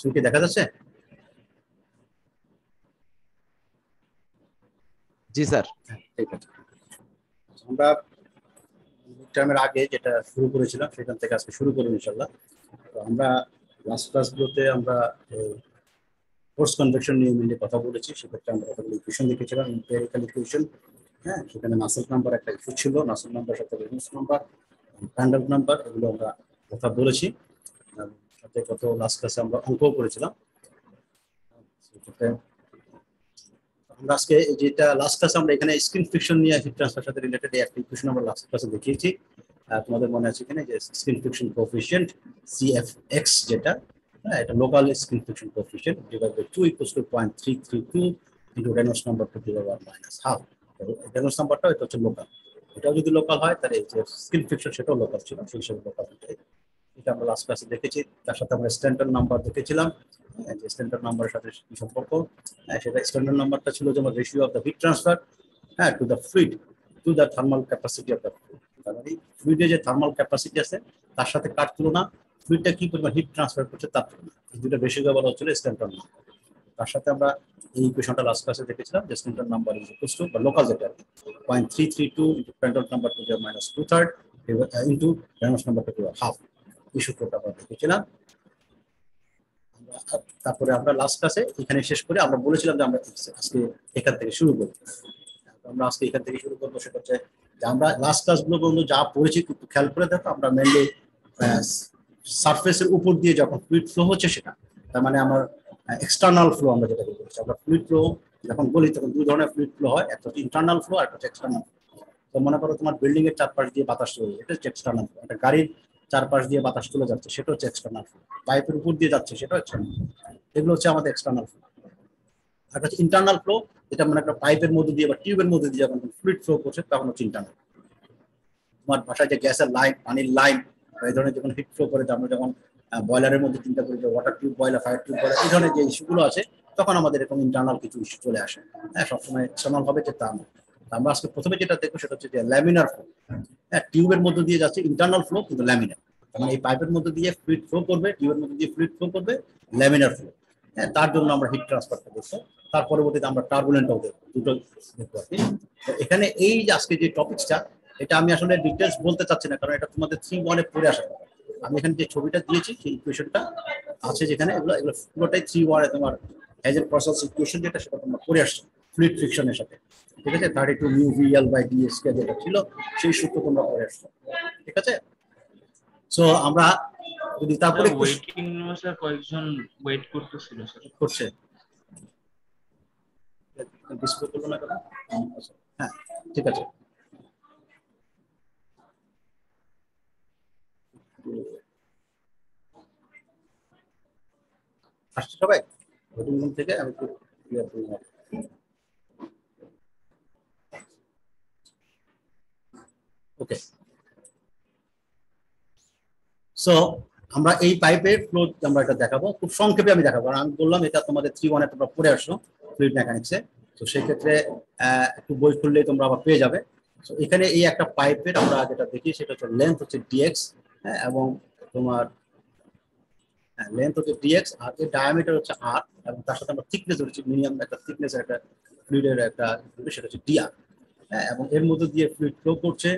স্ক্রিনে দেখা যাচ্ছে? জি স্যার। ঠিক আছে, আমরা টার্মের আগে যেটা শুরু করেছিলাম সেখান থেকে আজকে শুরু করব ইনশাআল্লাহ। তো আমরা লাস্ট ক্লাসগুলোতে আমরা ফোর্স কনভেকশন নিয়ে মিলে কথা বলেছি। সেক্ষেত্রে আমরা কতগুলো ইকুয়েশন দেখেছিলাম, এম্পিরিক্যাল ইকুয়েশন। হ্যাঁ, সেখানে নাসেল নাম্বার একটা ইস্যু ছিল, নাসেল নাম্বার সাথে রেফারেন্স নাম্বার, স্ট্যান্ডার্ড নাম্বার, এগুলো আমরা কথা বলেছি। সাথে কত লাস্ট ক্লাসে আমরা অঙ্কও করেছিলাম। আমরা আজকে যেটা লাস্ট ক্লাসে আমরা এখানে স্ক্রিন ফ্রিকশন নিয়ে হিট ট্রান্সফার সাথে রিলেটেড একটা ইকুয়েশন আমরা লাস্ট ক্লাসে দেখিয়েছি। তোমাদের মনে আছে কিনা যে স্ক্রিন ফ্রিকশন কোএফিশিয়েন্ট সিএফএক্স, যেটা এটা local skin friction coefficient divide by 2 equals to 0.332 into Reynolds number to the power minus half. Reynolds নাম্বারটা এটা হচ্ছে লোকাল, এটাও যদি লোকাল হয় তাহলে এই যে স্ক্রিন ফ্রিকশন সেটাও লোকাল ছিল, সেই হিসেবে লোকাল। এটা আমরা লাস্ট ক্লাসে দেখেছি। তার সাথে আমরা স্ট্যান্ডার্ড নাম্বার দেখেছিলাম, যে স্ট্যান্ডার্ড নাম্বারের সাথে কি সম্পর্ক। সেটা স্ট্যান্ডার্ড নাম্বারটা ছিল যেমন ratio of the heat transfer to the fluid to the thermal capacity of the fluid. তার মানে ফ্লুইডে যে থার্মাল ক্যাপাসিটি আছে তার সাথে কার তুলনা, ফ্লুইডটা কি পরিমাণ হিট ট্রান্সফার করছে তার তুলনা, এই দুটো রেশিও বলা হচ্ছিল স্ট্যান্ডার্ড নাম্বার। তার সাথে আমরা এই ইকুয়েশনটা লাস্ট ক্লাসে দেখেছিলাম যে standard number is equals two বা লোকাল যেটা 0.332 into standard number to the minus 2/3 into Reynolds number to the half. এই সূত্রটা আমরা দেখেছিলাম। তারপরে আমরা লাস্ট ক্লাসে এখানে শেষ করে আমরা বলেছিলাম যে আমরা আজকে এখান থেকে শুরু করব। আমরা আজকে এখান থেকে শুরু করবো, সেটা হচ্ছে যে আমরা লাস্ট ক্লাসগুলো বন্ধু যা পড়েছি একটু খেয়াল করে দেখো। আমরা মেনলি সারফেসের উপর দিয়ে যখন ফ্লুইড ফ্লো হচ্ছে সেটা, তার মানে আমার এক্সটার্নাল ফ্লো আমরা যেটাকে বলছি। আমরা ফ্লুইড ফ্লো যখন বলি তখন দুই ধরনের ফ্লুইড ফ্লো হয়, একটা হচ্ছে ইন্টারনাল ফ্লো আর একটা হচ্ছে এক্সটার্নাল ফ্লো। তো মনে করো তোমার বিল্ডিং এর চারপাশ দিয়ে বাতাস চলে, এটা হচ্ছে এক্সটার্নাল ফ্লো। একটা গাড়ির চারপাশ দিয়ে বাতাস চলে যাচ্ছে সেটা হচ্ছে এক্সটার্নাল ফ্লো। পাইপের উপর দিয়ে যাচ্ছে সেটা হচ্ছে, এগুলো হচ্ছে আমাদের এক্সটার্নাল ফ্লো। আর হচ্ছে ইন্টারনাল ফ্লো, এটা মানে একটা পাইপের মধ্যে দিয়ে বা টিউবের মধ্যে দিয়ে যখন ফ্লুইড ফ্লো করছে তখন হচ্ছে ইন্টারনাল। তোমার বাসায় যে গ্যাসের লাইন, পানির লাইন, এই ধরনের যখন হিট ফ্লো করে, আমরা যখন বয়লারের মধ্যে চিন্তা করি যে water tube boiler, fire tube boiler, এই ধরনের যে ইস্যুগুলো আছে তখন আমাদের এরকম ইন্টারনাল কিছু ইস্যু চলে আসে। হ্যাঁ, সবসময় এক্সটার্নাল হবে যে তা না। আমরা আজকে প্রথমে যেটা দেখবো সেটা হচ্ছে যে ল্যামিনার ফ্লো। হ্যাঁ, টিউবের মধ্যে দিয়ে যাচ্ছে ইন্টারনাল ফ্লো কিন্তু ল্যামিনার, মানে এই পাইপের মধ্যে দিয়ে ফ্লুইড ফ্লো করবে, টিউবের মধ্যে দিয়ে ফ্লুইড ফ্লো করবে, ল্যামিনার ফ্লো। হ্যাঁ, তার জন্য আমরা হিট ট্রান্সফারটা দেখবো। তার পরবর্তীতে আমরা টার্বুলেন্টও দেখবো, দুটো দেখবো আর কি। এখানে এই যে আজকে যে টপিকসটা, এটা আমি আসলে ডিটেলস বলতে চাচ্ছি না, কারণ এটা তোমাদের 3-1-এ পড়ে আসা। আমি এখানে যে ছবিটা দিয়েছি সেই ইকুয়েশনটা আছে যেখানে, এগুলো পুরোটাই 3-1-এ তোমার হ্যাজেল প্রসেস ইকুয়েশন যেটা, সেটা তোমরা পড়ে আসছো ফ্লুইড ফ্রিকশনের সাথে। ঠিক আছে, 32 মিউ ভিএল বাই ডিএস কে যেটা ছিল সেই সূত্র তোমরা পড়ে আসছো। ঠিক আছে, সো আমরা যদি তারপরে ওয়েটিং রুমে স্যার কয়েকজন ওয়েট করতেছিল স্যার। করছে ডিসপ্লে করব না কেন? হ্যাঁ, ঠিক আছে। আসছে সবাই ওয়েটিং রুম থেকে? আমি একটু ক্লিয়ার করে নেব। ওকে, সো আমরা এই পাইপের ফ্লো আমরা এটা দেখাবো, খুব সংক্ষেপে আমি দেখাবো, কারণ আমি বললাম এটা তোমাদের 3-1-এ তোমরা পড়ে আসছো ফ্লুইড মেকানিক্সে। তো সেই ক্ষেত্রে একটু বই খুললেই তোমরা আবার পেয়ে যাবে। তো এখানে এই একটা পাইপের আমরা যেটা দেখি সেটা হচ্ছে লেন্থ হচ্ছে ডিএক্স, হ্যাঁ, এবং তোমার লেন্থ হচ্ছে ডিএক্স, আর এর ডায়ামিটার হচ্ছে আর, এবং তার সাথে আমরা থিকনেস হচ্ছে মিনিমাম একটা থিকনেস একটা ফ্লুইডের একটা, সেটা হচ্ছে ডিআর। হ্যাঁ, এবং এর মধ্যে দিয়ে ফ্লুইড ফ্লো করছে।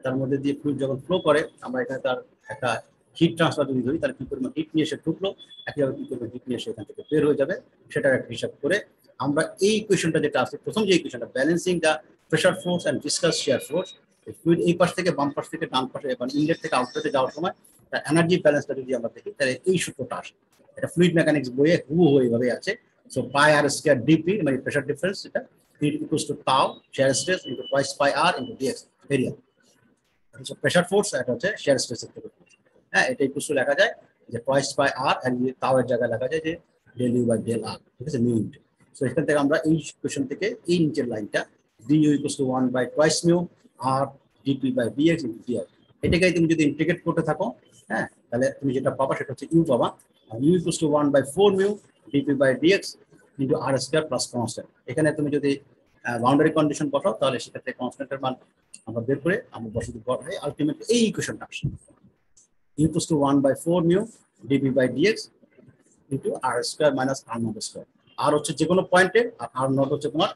তার মধ্যে দিয়ে ফ্লুইড যখন ফ্লো করে আমরা এখানে তার একটা হিট ট্রান্সফার যদি ধরি, তাহলে কি পরিমাণ হিট নিয়ে এসে ঢুকলো, একইভাবে কি পরিমাণ হিট নিয়ে এসে এখান থেকে বের হয়ে যাবে, সেটার একটা হিসাব করে আমরা এই ইকুয়েশনটা যেটা আছে, প্রথম যে ইকুয়েশনটা balancing the pressure force and viscous shear force, fluid এই পাশ থেকে বাম পাশ থেকে ডান পাশে মানে ইনলেট থেকে আউটলেটে যাওয়ার সময় এনার্জি ব্যালেন্সটা যদি আমরা দেখি, তাহলে এই সূত্রটা আসে। এটা ফ্লুইড মেকানিক্স বইয়ে হুবহু এইভাবে আছে। So pi r square dp মানে প্রেশার ডিফারেন্স, এটা equals to tau shear stress into twice pi r into dx area. হচ্ছে প্রেশার ফোর্স, এটা হচ্ছে শিয়ার স্ট্রেসের থেকে। হ্যাঁ, এটা ইকুয়ালস টু লেখা যায় যে twice pi r, and tau এর জায়গায় লেখা যায় যে del u by del r. ঠিক আছে, মিউ ইনটু। সো এখান থেকে আমরা এই ইকুয়েশন থেকে এই নিচের লাইনটা d u equals to 1 by twice mu r dp by dx into dr, এটাকে তুমি যদি ইন্টিগ্রেট করতে থাকো, হ্যাঁ, তাহলে তুমি যেটা পাবা সেটা হচ্ছে ইউ পাবা, u equals to 1 by 4 mu dp by dx into r square plus constant. এখানে তুমি যদি বাউন্ডারি কন্ডিশন বসাও তাহলে সেক্ষেত্রে কনস্ট্যান্টের মান আমরা বের করে আমরা বসাতে পারবো। আলটিমেটলি এই ইকুয়েশনটা আসে equals to 1 by 4 mu dp by dx into r square minus r not square. আর হচ্ছে যে কোনো পয়েন্টের, আর আর নট হচ্ছে তোমার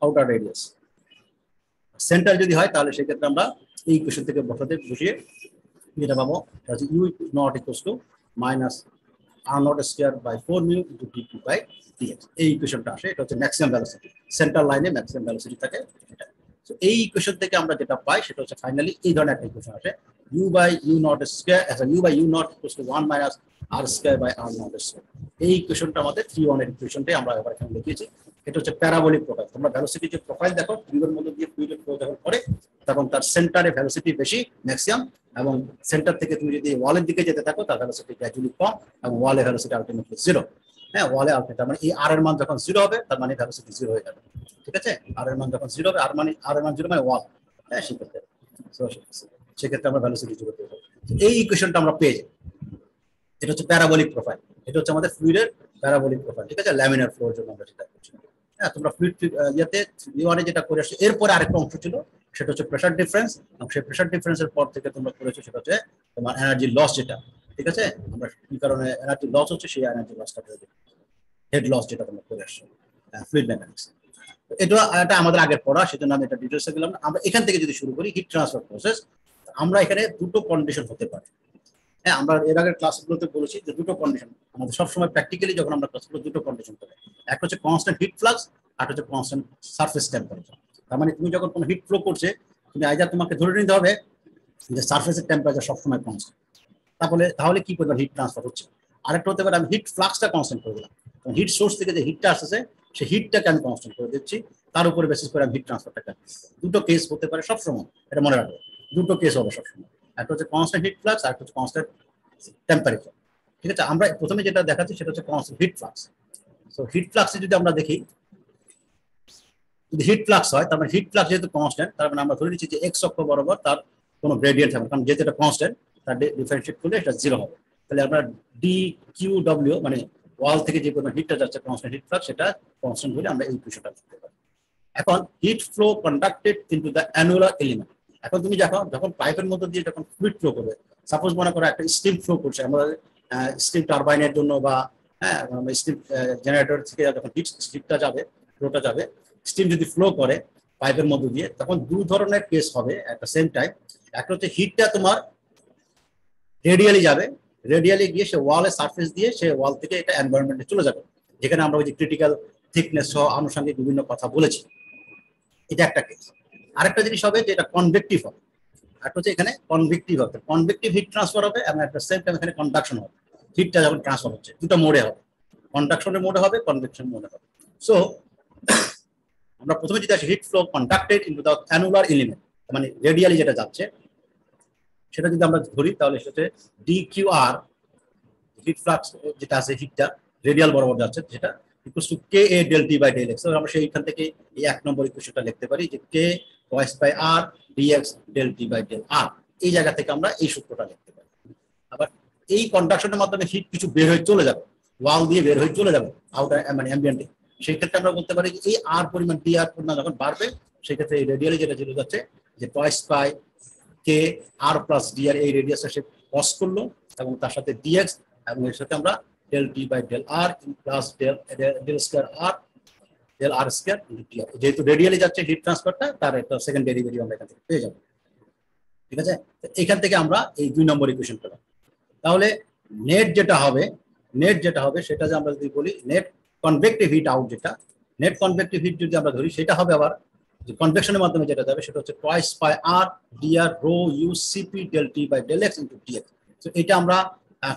আউটার রেডিয়াস। সেন্টার যদি হয় তাহলে সেক্ষেত্রে আমরা এই ইকুয়েশন থেকে বসিয়ে যেটা পাবো u not equals to minus r not square by 4 mu into dt by dx. এই ইকুয়েশনটা আসে, এটা হচ্ছে ম্যাক্সিমাম ভেলোসিটি, সেন্টার লাইনে ম্যাক্সিমাম ভেলোসিটি থাকে এটা। তো এই ইকুয়েশন থেকে আমরা যেটা পাই সেটা হচ্ছে ফাইনালি এই ধরনের একটা ইকুয়েশন আসে, u by u not square, u by u not equals to 1 minus r square by r not square. এই ইকুয়েশনটা আমাদের 3-1 এর ইকুয়েশনটাই আমরা এবার এখানে লিখেছি। এটা হচ্ছে প্যারাবোলিক প্রোফাইল। তোমরা ভেলোসিটি যে প্রোফাইল দেখো টিউবের মধ্যে দিয়ে ফ্লুইডের ফ্লো যখন করে তখন তার সেন্টারে ভেলোসিটি বেশি ম্যাক্সিমাম, এবং সেন্টার থেকে তুমি যদি ওয়ালের দিকে যেতে থাকো তার ভেলোসিটি গ্র্যাজুয়ালি কম, এবং ওয়ালের ভেলোসিটি আলটিমেটলি জিরো। হ্যাঁ, ওয়ালে আলটিমেটলি মানে এই আর এর মান যখন জিরো হবে তার মানে ভেলোসিটি জিরো হয়ে যাবে। ঠিক আছে, আর এর মান যখন জিরো হবে, আর এর মান জিরো মানে ওয়াল। হ্যাঁ, সেক্ষেত্রে আমরা ভেলোসিটি জিরো পেয়ে যাবো। এই ইকুয়েশনটা আমরা পেয়ে যাই। এটা হচ্ছে প্যারাবোলিক প্রোফাইল, এটা হচ্ছে আমাদের ফ্লুইডের প্যারাবোলিক প্রোফাইল। ঠিক আছে, ল্যামিনার ফ্লোর জন্য আমরা যেটা করছি। হ্যাঁ, তোমরা ফ্লুইড ইয়েতে ইউআরে যেটা করে আসছো, এরপরে আরেকটা অংশ ছিল সেটা হচ্ছে প্রেসার ডিফারেন্স, এবং সেই প্রেসার ডিফারেন্সের পর থেকে তোমরা করেছো সেটা হচ্ছে তোমার এনার্জি লস যেটা। ঠিক আছে, আমরা কি কারণে এনার্জি লস হচ্ছে সেই এনার্জি লসটা করে দিই, হেড লস যেটা তোমরা করে আসছো ফ্লুইড মেকানিক্স। এটা আমাদের আগের পড়া, সেজন্য আমি এটা ডিটেলসে গেলাম না। আমরা এখান থেকে যদি শুরু করি হিট ট্রান্সফার প্রসেস, আমরা এখানে দুটো কন্ডিশন হতে পারে। হ্যাঁ, আমরা এর আগের ক্লাসগুলোতে বলেছি যে দুটো কন্ডিশন আমাদের সবসময় প্র্যাকটিক্যালি যখন আমরা ক্লাসগুলো দুটো কন্ডিশন করে, একটা হচ্ছে কনস্ট্যান্ট হিট ফ্লাক্স, আর হচ্ছে কনস্ট্যান্ট সারফেস টেম্পারেচার। তার মানে তুমি যখন কোনো হিট ফ্লো করছে, তুমি আইদার তোমাকে ধরে নিতে হবে যে সারফেসের টেম্পারেচার সবসময় কনস্ট্যান্ট, তাহলে কি পরিমাণ হিট ট্রান্সফার হচ্ছে। আরেকটা হতে পারে আমি হিট ফ্লাক্সটা কনস্ট্যান্ট করে দিলাম, হিট সোর্স থেকে যে হিটটা আসছে সেই হিটটাকে আমি কনস্ট্যান্ট করে দিচ্ছি, তার উপরে বেসিস করে আমি হিট ট্রান্সফারটা করি। দুটো কেস হতে পারে সবসময়, এটা মনে রাখবে, দুটো কেস হবে সবসময়। একটা হচ্ছে কনস্ট্যান্ট হিট ফ্লাক্স, আর একটা হচ্ছে কনস্ট্যান্ট টেম্পারেচার। ঠিক আছে, আমরা প্রথমে যেটা দেখাচ্ছি সেটা হচ্ছে constant heat flux. So heat ফ্লাক্সে যদি আমরা দেখি, যদি হিট ফ্লাক্স হয় তার মানে হিট ফ্লাক্স যেহেতু কনস্ট্যান্ট, তার মানে আমরা ধরে নিচ্ছি যে এক্স অক্ষ বরাবর তার কোনো গ্রেডিয়েন্ট হবে, কারণ যেহেতু এটা কনস্ট্যান্ট তার ডিফারেন্সিয়েট করলে এটা জিরো হবে। তাহলে আমরা ডি কিউ ডব্লিউ মানে ওয়াল থেকে যে কোনো হিটটা যাচ্ছে কনস্ট্যান্ট হিট ফ্লাক্স, সেটা কনস্ট্যান্ট বলে আমরা এই বিষয়টা লিখতে পারি। এখন heat flow conducted into the annular element. এখন তুমি যখন পাইপের মধ্যে দিয়ে যখন ফ্লুইড ফ্লো করবে, সাপোজ মনে করো একটা স্টিম ফ্লো করছে, আমরা স্টিম টারবাইনের জন্য বা স্টিম জেনারেটর থেকে যখন হিটটা যাবে, ফ্লোটা যাবে, স্টিম যদি ফ্লো করে পাইপের মধ্যে দিয়ে, তখন দু ধরনের কেস হবে এট দ্য সেম টাইম। একটা হচ্ছে হিটটা তোমার রেডিয়ালি যাবে, রেডিয়ালি গিয়ে সে ওয়ালের সারফেস দিয়ে সে ওয়াল থেকে এটা এনভায়রনমেন্টে চলে যাবে, যেখানে আমরা ওই যে ক্রিটিক্যাল থিকনেস সহ আনুষঙ্গিক বিভিন্ন কথা বলেছি। এটা একটা কেস। আরেকটা জিনিস হবে যে এটা কনভেক্টিভ হবে, একটা হচ্ছে এখানে কনভেক্টিভ হবে, কনভেক্টিভ হিট ট্রান্সফার হবে, এবং একটা সেম টাইম এখানে কন্ডাকশন হবে, হিটটা যখন ট্রান্সফার হচ্ছে দুটো মোডে হবে, কন্ডাকশনের মোডে হবে, কনভেকশন মোডে হবে। সো আমরা প্রথমে যেটা heat flow conducted into the annular element, মানে রেডিয়ালি যেটা যাচ্ছে সেটা যদি আমরা ধরি তাহলে সেটা d q r heat flux যেটা আছে, হিটটা রেডিয়াল বরাবর যাচ্ছে, যেটা equals to k a del t by del x. আমরা সেইখান থেকে এই 1 নম্বর ইকুয়েশনটা লিখতে পারি যে k twice by r dx del t by del r. এই জায়গা থেকে আমরা এই সূত্রটা লিখতে পারি। আবার এই কন্ডাকশনের মাধ্যমে হিট কিছু বের হয়ে চলে যাবে, ওয়াল দিয়ে বের হয়ে চলে যাবে আউটার মানে অ্যাম্বিয়েন্টে। সেই ক্ষেত্রে আমরা বলতে পারি যে এই আর পরিমাণ ডি আর পরিমাণ যখন বাড়বে, সেই ক্ষেত্রে এই রেডিয়ালি যেটা চলে যাচ্ছে যে twice by k r plus d r, এই রেডিয়াসটা সে কস করলো, এবং তার সাথে ডিএক্স, এবং এর সাথে আমরা del t by del r plus del square r del r square into t r. যেহেতু রেডিয়ালি যাচ্ছে হিট ট্রান্সফারটা, তার একটা সেকেন্ড ডেরিভেটিভ আমরা এখান থেকে পেয়ে যাবো। ঠিক আছে, এখান থেকে আমরা এই 2 নম্বর ইকুয়েশন পেলাম। তাহলে নেট যেটা হবে সেটা যে আমরা যদি বলি নেট কনভেক্টিভ হিট আউট, যেটা নেট কনভেক্টিভ হিট যদি আমরা ধরি, সেটা হবে আবার যে কনভেকশনের মাধ্যমে যেটা যাবে সেটা হচ্ছে twice by r dr rho u cp del t by del x into dx. তো এটা আমরা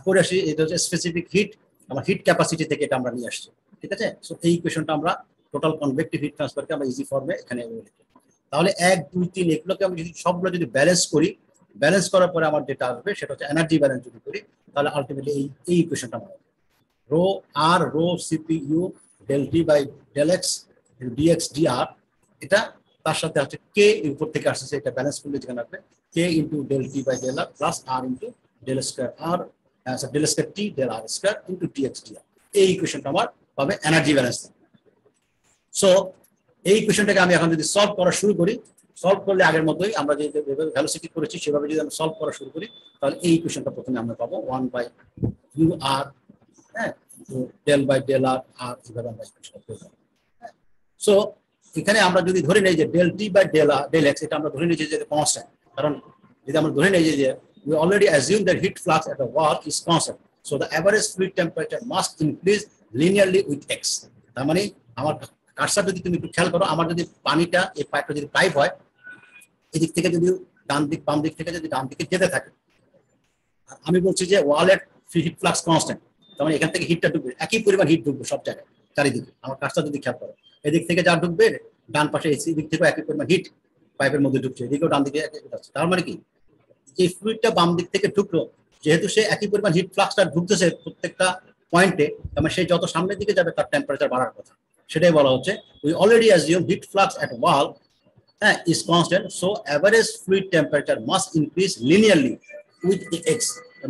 করে আসি, এটা হচ্ছে স্পেসিফিক হিট, আমরা হিট ক্যাপাসিটি থেকে এটা আমরা নিয়ে আসছি। ঠিক আছে, সো এই ইকুয়েশনটা আমরা টোটাল কনভেক্টিভ হিট ট্রান্সফারকে আমরা ইজি ফর্মে এখানে লিখি। তাহলে 1 2 3 এগুলোকে আমি যদি সবগুলো যদি ব্যালেন্স করি, ব্যালেন্স করার পরে আমার যেটা আসবে সেটা হচ্ছে এনার্জি ব্যালেন্স যদি করি, তাহলে আলটিমেটলি এই ইকুয়েশনটা আমরা rho r rho cp u del t by del x dx dr, এটা তার সাথে হচ্ছে কে উপর থেকে আসছে, এটা ব্যালেন্স করলে যেখানে আসবে k into del t by del r plus r into del square r del square t del r square into dx dr. এই ইকুয়েশনটা আমার পাবে এনার্জি ব্যালেন্স। সো এই ইকুয়েশনটাকে আমি এখন যদি সলভ করা শুরু করি, সলভ করলে আগের মতোই আমরা যে ভেলোসিটি করেছি সেভাবে যদি আমরা সলভ করা শুরু করি, তাহলে এই ইকুয়েশনটা প্রথমে আমরা পাবো 1 বাই ইউ আর হ্যাঁ, তো ডেল বাই ডেল আর আর এইভাবে আমরা ইকুয়েশন পেয়ে যাবো। সো এখানে আমরা যদি ধরে নেই যে del t by del r del x, এটা আমরা ধরে নিয়েছি যে কনস্ট্যান্ট, কারণ যদি আমরা ধরে নেই যে we already assume that heat flux at the wall is constant, so the average fluid temperature must increase linearly with x। তার মানে আমার কার্সার যদি তুমি একটু খেয়াল করো, আমার যদি পানিটা এই পাইপটা যদি পাইপ হয়, এদিক থেকে যদি ডান দিক বাম দিক থেকে যদি ডান দিকে যেতে থাকে, আমি বলছি যে ওয়ালের হিট ফ্লাক্স কনস্ট্যান্ট, তার মানে এখান থেকে হিটটা ঢুকবে, একই পরিমাণ হিট ঢুকবে সব জায়গায় চারিদিকে। আমার কার্সার যদি খেয়াল করো, এদিক থেকে যা ঢুকবে ডান পাশে এদিক থেকেও একই পরিমাণ হিট পাইপের মধ্যে ঢুকছে, এদিকেও ডান দিকে যাচ্ছে। তার মানে কি যে ফ্লুইডটা বাম দিক থেকে ঢুকলো, যেহেতু সে একই পরিমাণ হিট ফ্লাক্সটা ঢুকতেছে প্রত্যেকটা পয়েন্টে, তার মানে সে যত সামনের দিকে যাবে তার টেম্পারেচার বাড়ার কথা। সেটাই বলা হচ্ছে we already assume heat flux at wall is constant, so average fluid temperature must increase linearly with x,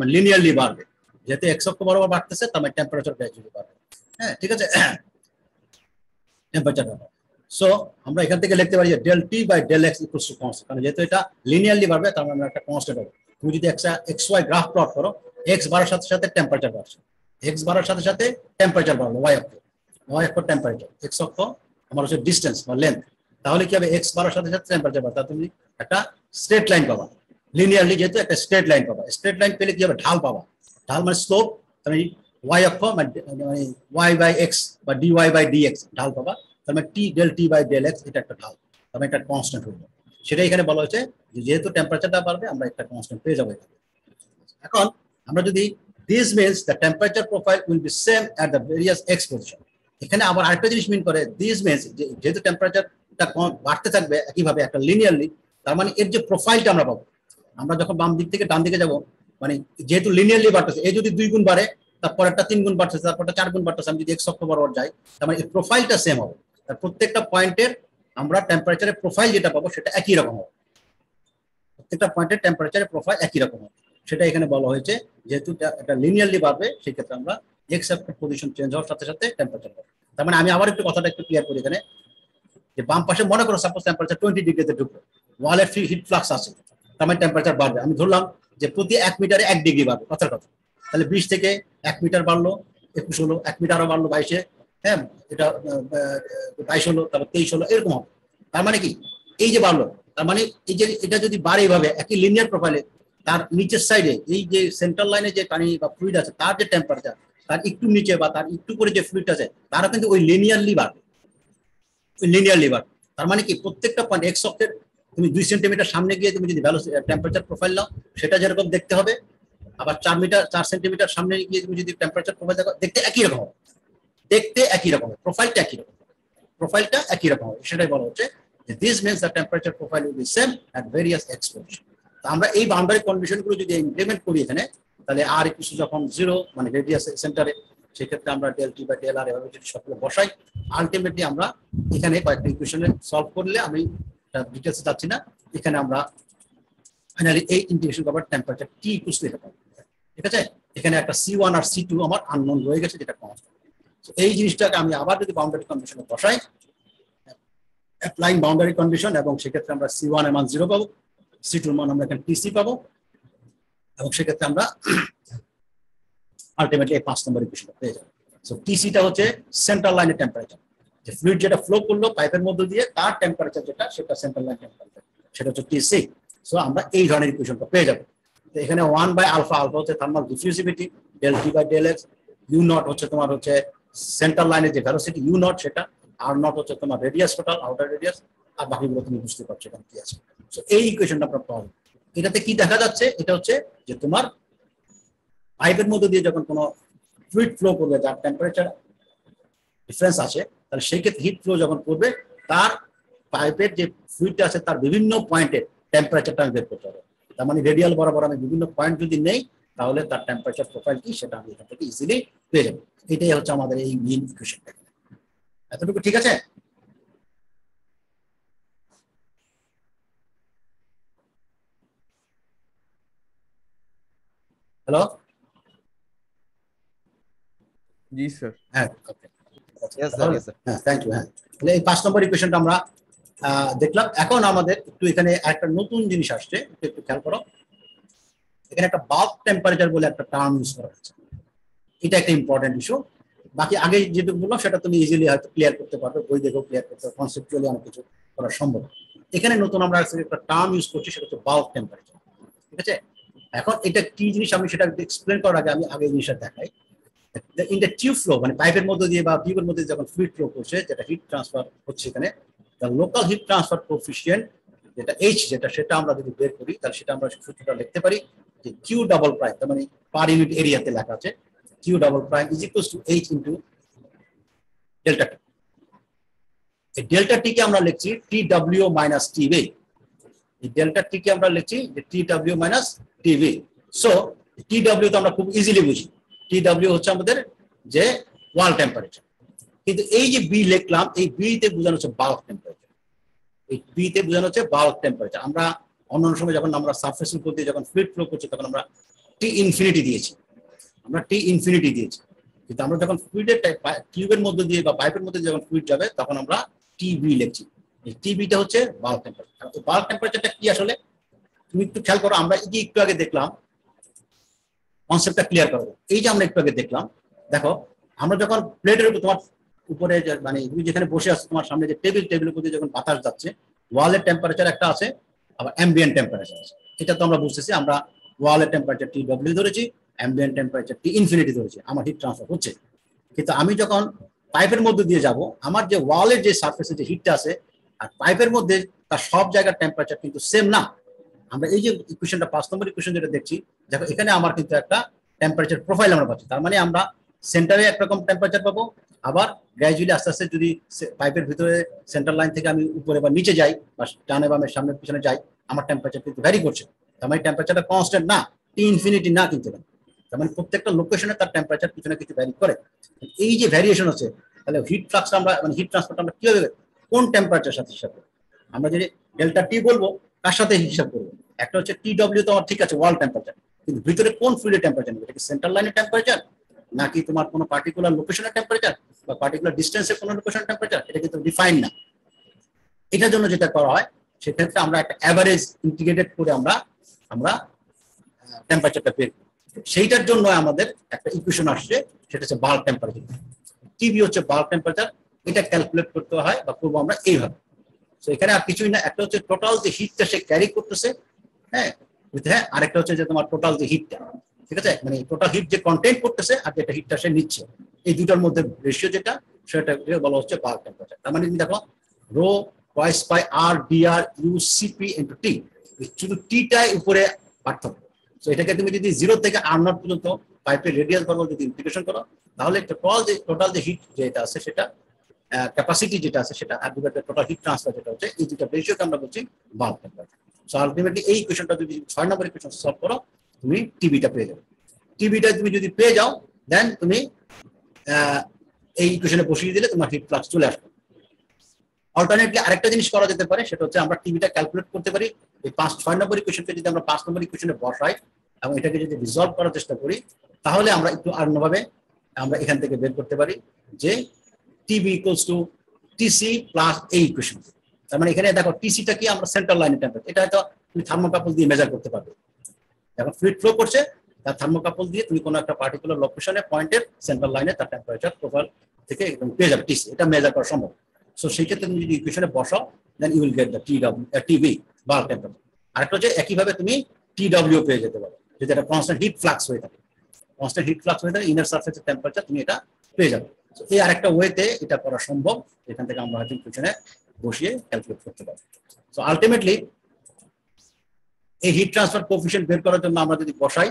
মানে লিনিয়ারলি বাড়বে, যেহেতু x অক্ষ বরাবর বাড়তেছে তার মানে টেম্পারেচার গ্র্যাজুয়ালি বাড়বে। হ্যাঁ, ঠিক আছে, টেম্পারেচার বাড়বে। সো আমরা এখান থেকে লিখতে পারি যে del t by del x equals to constant, কারণ যেহেতু এটা লিনিয়ারলি বাড়বে তার মানে একটা কনস্ট্যান্ট হবে। তুমি যদি এক্স ওয়াই গ্রাফ প্লট করো, এক্স বাড়ার সাথে সাথে টেম্পারেচার বাড়ছে, এক্স বাড়ার সাথে সাথে টেম্পারেচার বাড়লো, ওয়াই অক্ষ টেম্পারেচার, এক্স অক্ষ আমার হচ্ছে ডিস্টেন্স বা লেন্থ। তাহলে কি হবে, এক্স বাড়ার সাথে সাথে টেম্পারেচার বাড়বে, তুমি একটা স্ট্রেট লাইন পাবা, লিনিয়ারলি যেহেতু একটা স্ট্রেট লাইন পাবা। স্ট্রেট লাইন পেলে কি হবে, ঢাল পাবা, ঢাল মানে স্লোপ, মানে ওয়াই অক্ষ মানে ওয়াই বাই এক্স বা ডিওয়াই বাই ডিএক্স ঢাল পাবা, তার মানে t del t by del x এটা একটা ঢাল, তার মানে একটা কনস্ট্যান্ট হয়ে যাবে। সেটাই এখানে বলা হয়েছে যে যেহেতু টেম্পারেচারটা বাড়বে আমরা একটা কনস্ট্যান্ট পেয়ে যাবো। এখন আমরা যদি this means the temperature profile will be same at the various x position, এখানে আবার আরেকটা জিনিস মিন করে, দিস মিনস যেহেতু টেম্পারেচারটা বাড়তে থাকবে একইভাবে একটা লিনিয়ারলি, তার মানে এর যে প্রোফাইলটা আমরা পাবো, আমরা যখন বাম দিক থেকে ডান দিকে যাব, মানে যেহেতু লিনিয়ারলি বাড়তেছে, এই যদি 2 গুণ বাড়ে তারপর একটা 3 গুণ বাড়তেছে, তারপরটা 4 গুণ বাড়তেছে, আমি যদি এক্স অক্ষ বরাবর যাই তার মানে এই প্রোফাইলটা সেম হবে। তার প্রত্যেকটা পয়েন্টের আমরা টেম্পারেচারের প্রোফাইল যেটা পাবো সেটা একই রকম হবে, প্রত্যেকটা পয়েন্টের টেম্পারেচারের প্রোফাইল একই রকম হবে। সেটা এখানে বলা হয়েছে যেহেতু এটা লিনিয়ারলি বাড়বে, সেই ক্ষেত্রে আমরা এক্স অক্ষের পজিশন চেঞ্জ হওয়ার সাথে সাথে টেম্পারেচার বাড়বে। তার মানে আমি আবার একটু কথাটা একটু ক্লিয়ার করি এখানে, যে বাম পাশে মনে করো সাপোজ টেম্পারেচার 20 ডিগ্রিতে ঢুকলো, ওয়ালের ফ্রি হিট ফ্লাক্স আছে, তার মানে টেম্পারেচার বাড়বে। আমি ধরলাম যে প্রতি 1 মিটারে 1 ডিগ্রি বাড়বে, কথার কথা, তাহলে 20 থেকে 1 মিটার বাড়লো 21 হলো, 1 মিটারও বাড়লো 22-এ, হ্যাঁ এটা 22 হলো, তারপর 23 হলো, এরকম হবে। তার মানে কি এই যে বাড়লো, তার মানে এই যে এটা যদি বাড়ে এইভাবে একই লিনিয়ার প্রোফাইলে, তার নিচের সাইডে এই যে সেন্ট্রাল লাইনে যে পানি বা ফ্লুইড আছে তার যে টেম্পারেচার, তার একটু নিচে বা তার একটু করে যে ফ্লুইড আছে তারা কিন্তু ওই লিনিয়ারলি বাড়বে, লিনিয়ারলি বাড়বে। তার মানে কি প্রত্যেকটা পয়েন্ট এক্স অক্ষের তুমি 2 সেন্টিমিটার সামনে গিয়ে তুমি যদি টেম্পারেচার প্রোফাইল নাও সেটা যেরকম দেখতে হবে, আবার 4 সেন্টিমিটার সামনে গিয়ে তুমি যদি টেম্পারেচার প্রোফাইল দেখো দেখতে একই রকম হবে, দেখতে একই রকম হবে, প্রোফাইলটা একই রকম, প্রোফাইলটা একই রকম হবে। সেটাই বলা হচ্ছে যে this means the temperature profile will be same at various x position. আমরা এই বাউন্ডারি কন্ডিশনগুলো যদি ইমপ্লিমেন্ট করি এখানে, তাহলে আর কিছু যখন 0 মানে রেডিয়াস সেন্টারে, সেক্ষেত্রে আমরা ডেল টি বাই ডেল আর এভাবে যদি সবগুলো বসাই, আলটিমেটলি আমরা এখানে কয়েকটা ইকুয়েশনে সলভ করলে, আমি ডিটেলসে যাচ্ছি না, এখানে আমরা ফাইনালি এই integration cover temperature T equals to এটা পাবো। ঠিক আছে, এখানে একটা C1 আর C2 আমার আননোন রয়ে গেছে যেটা কনস্ট্যান্ট। এই জিনিসটাকে আমি আবার যদি বাউন্ডারি কন্ডিশনে বসাই, অ্যাপ্লাইং বাউন্ডারি কন্ডিশন, এবং সেক্ষেত্রে আমরা C1 এর মান 0 পাবো, C2 এর মান আমরা এখানে TC পাবো, এবং সেক্ষেত্রে আমরা আলটিমেটলি এই 5 নম্বর ইকুয়েশনটা পেয়ে যাবো। সো টিসিটা হচ্ছে সেন্ট্রাল লাইনের টেম্পারেচার, যে ফ্লুইড যেটা ফ্লো করলো পাইপের মধ্যে দিয়ে তার টেম্পারেচার যেটা, সেটা সেন্ট্রাল লাইন টেম্পারেচার, সেটা হচ্ছে টিসি। সো আমরা এই ধরনের ইকুয়েশনটা পেয়ে যাবো। তো এখানে 1 বাই আলফা, আলফা হচ্ছে thermal diffusivity, del t by del x, u nought হচ্ছে তোমার হচ্ছে সেন্ট্রাল লাইনের যে ভেলোসিটি ইউ নট সেটা, আর নট হচ্ছে তোমার রেডিয়াস টোটাল, আউটার রেডিয়াস, আর বাকিগুলো তুমি বুঝতে পারছো এখানে কি আছে। সো এই ইকুয়েশনটা আপনার পাওয়া যাবে। এটাতে কি দেখা যাচ্ছে, এটা হচ্ছে যে তোমার পাইপের মধ্যে দিয়ে যখন কোনো ফ্লুইড ফ্লো করবে যার টেম্পারেচার ডিফারেন্স আছে, তাহলে সেই ক্ষেত্রে হিট ফ্লো যখন করবে তার পাইপের যে ফ্লুইডটা আছে তার বিভিন্ন পয়েন্টের টেম্পারেচারটা আমি বের করতে হবে। তার মানে রেডিয়াল বরাবর আমি বিভিন্ন পয়েন্ট যদি নেই, তাহলে তার টেম্পারেচার প্রোফাইল কি সেটা আমি এখান থেকে ইজিলি পেয়ে যাবো। এটাই হচ্ছে আমাদের এই মেইন ইকুয়েশনটা। এতটুকু ঠিক আছে? হ্যালো, জি স্যার। হ্যাঁ, ওকে, Yes, sir. Yes, sir. হ্যাঁ, থ্যাংক ইউ। হ্যাঁ, তাহলে এই 5 নম্বর ইকুয়েশনটা আমরা দেখলাম। এখন আমাদের একটু এখানে একটা নতুন জিনিস আসছে, একটু খেয়াল করো। এখানে একটা বাল্ক টেম্পারেচার বলে একটা টার্ম ইউজ করা হচ্ছে। এটা একটা ইম্পর্টেন্ট ইস্যু। বাকি আগে যেটুকু বললাম সেটা তুমি ইজিলি হয়তো ক্লিয়ার করতে পারবে, বই দেখেও ক্লিয়ার করতে পারবে, কনসেপচুয়ালি অনেক কিছু করা সম্ভব। এখানে নতুন আমরা একটা টার্ম ইউজ করছি, সেটা হচ্ছে বাল্ক টেম্পারেচার। ঠিক আছে, এখন এটা কি জিনিস আমি সেটা এক্সপ্লেন করার আগে আমি আগে জিনিসটা দেখাই। ইন দ্য টিউব ফ্লো, মানে পাইপের মধ্যে দিয়ে বা টিউবের মধ্যে যখন ফ্লুইড ফ্লো করছে, যেটা হিট ট্রান্সফার হচ্ছে, এখানে লোকাল হিট ট্রান্সফার কোএফিসিয়েন্ট যেটা এইচ, সেটা আমরা যদি বের করি তাহলে সেটা আমরা সূত্রটা লিখতে পারি যে কিউ ডাবল প্রাইম, তার মানে পার ইউনিট এরিয়াতে লেখা আছে q double prime is equals to h into delta t. এই ডেল্টা টি কে আমরা লিখছি টি ডাব্লিউ মাইনাস টিভি। এই ডেল্টা টি কে আমরা লিখছি যে টি ডাব্লিউ মাইনাস টিভি। সো টি ডাব্লিউ তো আমরা খুব ইজিলি বুঝি, টি ডাব্লিউ হচ্ছে আমাদের যে ওয়াল টেম্পারেচার। কিন্তু এই যে বি লিখলাম, এই বি তে বোঝানো হচ্ছে বাল্ক টেম্পারেচার। এই বি তে বোঝানো হচ্ছে বাল্ক টেম্পারেচার। আমরা অন্যান্য সময় যখন আমরা সারফেসের উপর দিয়ে যখন ফ্লুইড ফ্লো করছি তখন আমরা টি ইনফিনিটি দিয়েছি, কিন্তু আমরা যখন ফ্লুইডের টিউবের মধ্যে দিয়ে বা পাইপের মধ্যে যখন ফ্লুইড যাবে তখন আমরা টিবি লিখছি। এই টিবিটা হচ্ছে বাল্ক টেম্পারেচার। তো বাল্ক টেম্পারেচারটা কি আসলে তুমি একটু খেয়াল করো। আমরা এই যে একটু আগে দেখলাম, কনসেপ্টটা ক্লিয়ার করবো। এই যে আমরা একটু আগে দেখলাম, দেখো আমরা যখন প্লেটের উপর তোমার উপরে মানে তুমি যেখানে বসে আছো তোমার সামনে যে টেবিলের উপর দিয়ে যখন বাতাস যাচ্ছে, ওয়ালের টেম্পারেচার একটা আছে, আবার অ্যাম্বিয়েন্ট টেম্পারেচার আছে। এটা তো আমরা বুঝতেছি, আমরা ওয়ালের টেম্পারেচার টি ডব্লিউ ধরেছি, অ্যাম্বিয়েন্ট টেম্পারেচার টি ইনফিনিটি ধরেছি, আমার হিট ট্রান্সফার হচ্ছে। কিন্তু আমি যখন পাইপের মধ্যে দিয়ে যাব, আমার যে ওয়ালের যে সারফেসে যে হিটটা আছে আর পাইপের মধ্যে তার সব জায়গার টেম্পারেচার কিন্তু সেম না। আমরা এই যে ইকুয়েশনটা 5 নম্বর ইকুয়েশন যেটা দেখছি, দেখো এখানে আমার কিন্তু একটা টেম্পারেচার প্রোফাইল আমরা পাচ্ছি। তার মানে আমরা সেন্টারে একরকম টেম্পারেচার পাবো, আবার গ্র্যাজুয়ালি আস্তে আস্তে যদি পাইপের ভিতরে সেন্টার লাইন থেকে আমি উপরে বা নিচে যাই বা ডানে বামে সামনে পিছনে যাই, আমার টেম্পারেচার কিন্তু ভ্যারি করছে। তার মানে টেম্পারেচারটা কনস্ট্যান্ট না, টি ইনফিনিটি না কিন্তু। তার মানে প্রত্যেকটা লোকেশনে তার টেম্পারেচার কিছু না কিছু ভ্যারি করে। এই যে ভ্যারিয়েশন আছে, তাহলে হিট ফ্লাক্সটা আমরা মানে হিট ট্রান্সফারটা আমরা কিভাবে কোন টেম্পারেচার সাথে হিসাব করবো? আমরা যদি ডেল্টা টি বলবো, কার সাথে হিসাব করবো? একটা হচ্ছে টি ডব্লিউ, তো আমার ঠিক আছে ওয়াল টেম্পারেচার, কিন্তু ভিতরে কোন ফ্লুইডের টেম্পারেচার নেবে? এটা কি সেন্ট্রাল লাইনের টেম্পারেচার, নাকি তোমার কোনো পার্টিকুলার লোকেশনের টেম্পারেচার বা পার্টিকুলার ডিস্টেন্সের কোনো লোকেশনের টেম্পারেচার? এটা কিন্তু ডিফাইন না। এটার জন্য যেটা করা হয় সেক্ষেত্রে আমরা একটা অ্যাভারেজ ইন্টিগ্রেটেড করে আমরা টেম্পারেচারটা বের করি। সেইটার জন্য আমাদের একটা ইকুয়েশন আসছে, সেটা হচ্ছে বাল্ক টেম্পারেচার। টিবি হচ্ছে বাল্ক টেম্পারেচার। এটা ক্যালকুলেট করতে হয় বা করবো আমরা এইভাবে। তো এখানে আর কিছুই না, একটা হচ্ছে টোটাল যে হিটটা সে ক্যারি করতেছে, হ্যাঁ, আরেকটা হচ্ছে যে তোমার টোটাল যে হিটটা, ঠিক আছে, মানে টোটাল হিট যে কন্টেন্ট করতেছে আর যেটা হিটটা সে নিচ্ছে, এই দুটার মধ্যে রেশিও যেটা, সেটা বলা হচ্ছে বাল্ক টেম্পারেচার। তার মানে তুমি দেখো rho twice by r dr u cp into t, শুধু টিটাই উপরে পার্থক্য। তো এটাকে তুমি যদি 0 থেকে r0 পর্যন্ত পাইপের রেডিয়াস বর্গ যদি ইন্টিগ্রেশন করো, তাহলে টোটাল যে হিট যেটা আছে সেটা ক্যাপাসিটি যেটা আছে সেটা, আর টোটাল হিট ট্রান্সফার যেটা হচ্ছে, এই দুটো রেশিওকে আমরা বলছি বাল্ক টেম্পারেচার। সো আলটিমেটলি এই ইকুয়েশনটা যদি 6 নম্বর ইকুয়েশন সলভ করো, তুমি টিবিটা পেয়ে যাবে। টিবিটা তুমি যদি পেয়ে যাও, দেন তুমি এই ইকুয়েশনে বসিয়ে দিলে তোমার হিট ফ্লাক্স চলে আসবে। অল্টারনেটলি আরেকটা জিনিস করা যেতে পারে, সেটা হচ্ছে আমরা টিবিটা ক্যালকুলেট করতে পারি। এই 6 নম্বর ইকুয়েশনকে যদি আমরা 5 নম্বর ইকুয়েশনে বসাই এবং এটাকে যদি রিজলভ করার চেষ্টা করি, তাহলে আমরা একটু অন্যভাবে আমরা এখান থেকে বের করতে পারি যে TB equals to TC plus এই ইকুয়েশন। তার মানে এখানে দেখো টিসিটা কি, আমরা সেন্ট্রাল লাইনের টেম্পারেচার, এটা হয়তো তুমি থার্মোকাপল দিয়ে মেজার করতে পারবে। যখন ফ্লুইড ফ্লো করছে, তার থার্মোকাপল দিয়ে তুমি কোনো একটা পার্টিকুলার লোকেশনে পয়েন্টের সেন্ট্রাল লাইনে তার টেম্পারেচার প্রোফাইল থেকে একদম পেয়ে যাবে টিসি, এটা মেজার করা সম্ভব। সো সেই ক্ষেত্রে তুমি যদি ইকুয়েশনে বসাও, then you will get the tb bulk temperature. আরেকটা হচ্ছে একইভাবে তুমি টিডব্লিউ পেয়ে যেতে পারো, যদি এটা কনস্ট্যান্ট হিট ফ্লাক্স হয়ে থাকে। কনস্ট্যান্ট হিট ফ্লাক্স হয়ে থাকে, ইনার সারফেসের টেম্পারেচার তুমি এটা পেয়ে যাবে। এই আরেকটা ওয়েতে এটা করা সম্ভব, এখান থেকে আমরা হয়তো ইকুয়েশনে বসিয়ে ক্যালকুলেট করতে পারবো। সো আলটিমেটলি এই হিট ট্রান্সফার কোএফিশিয়েন্ট বের করার জন্য আমরা যদি বসাই,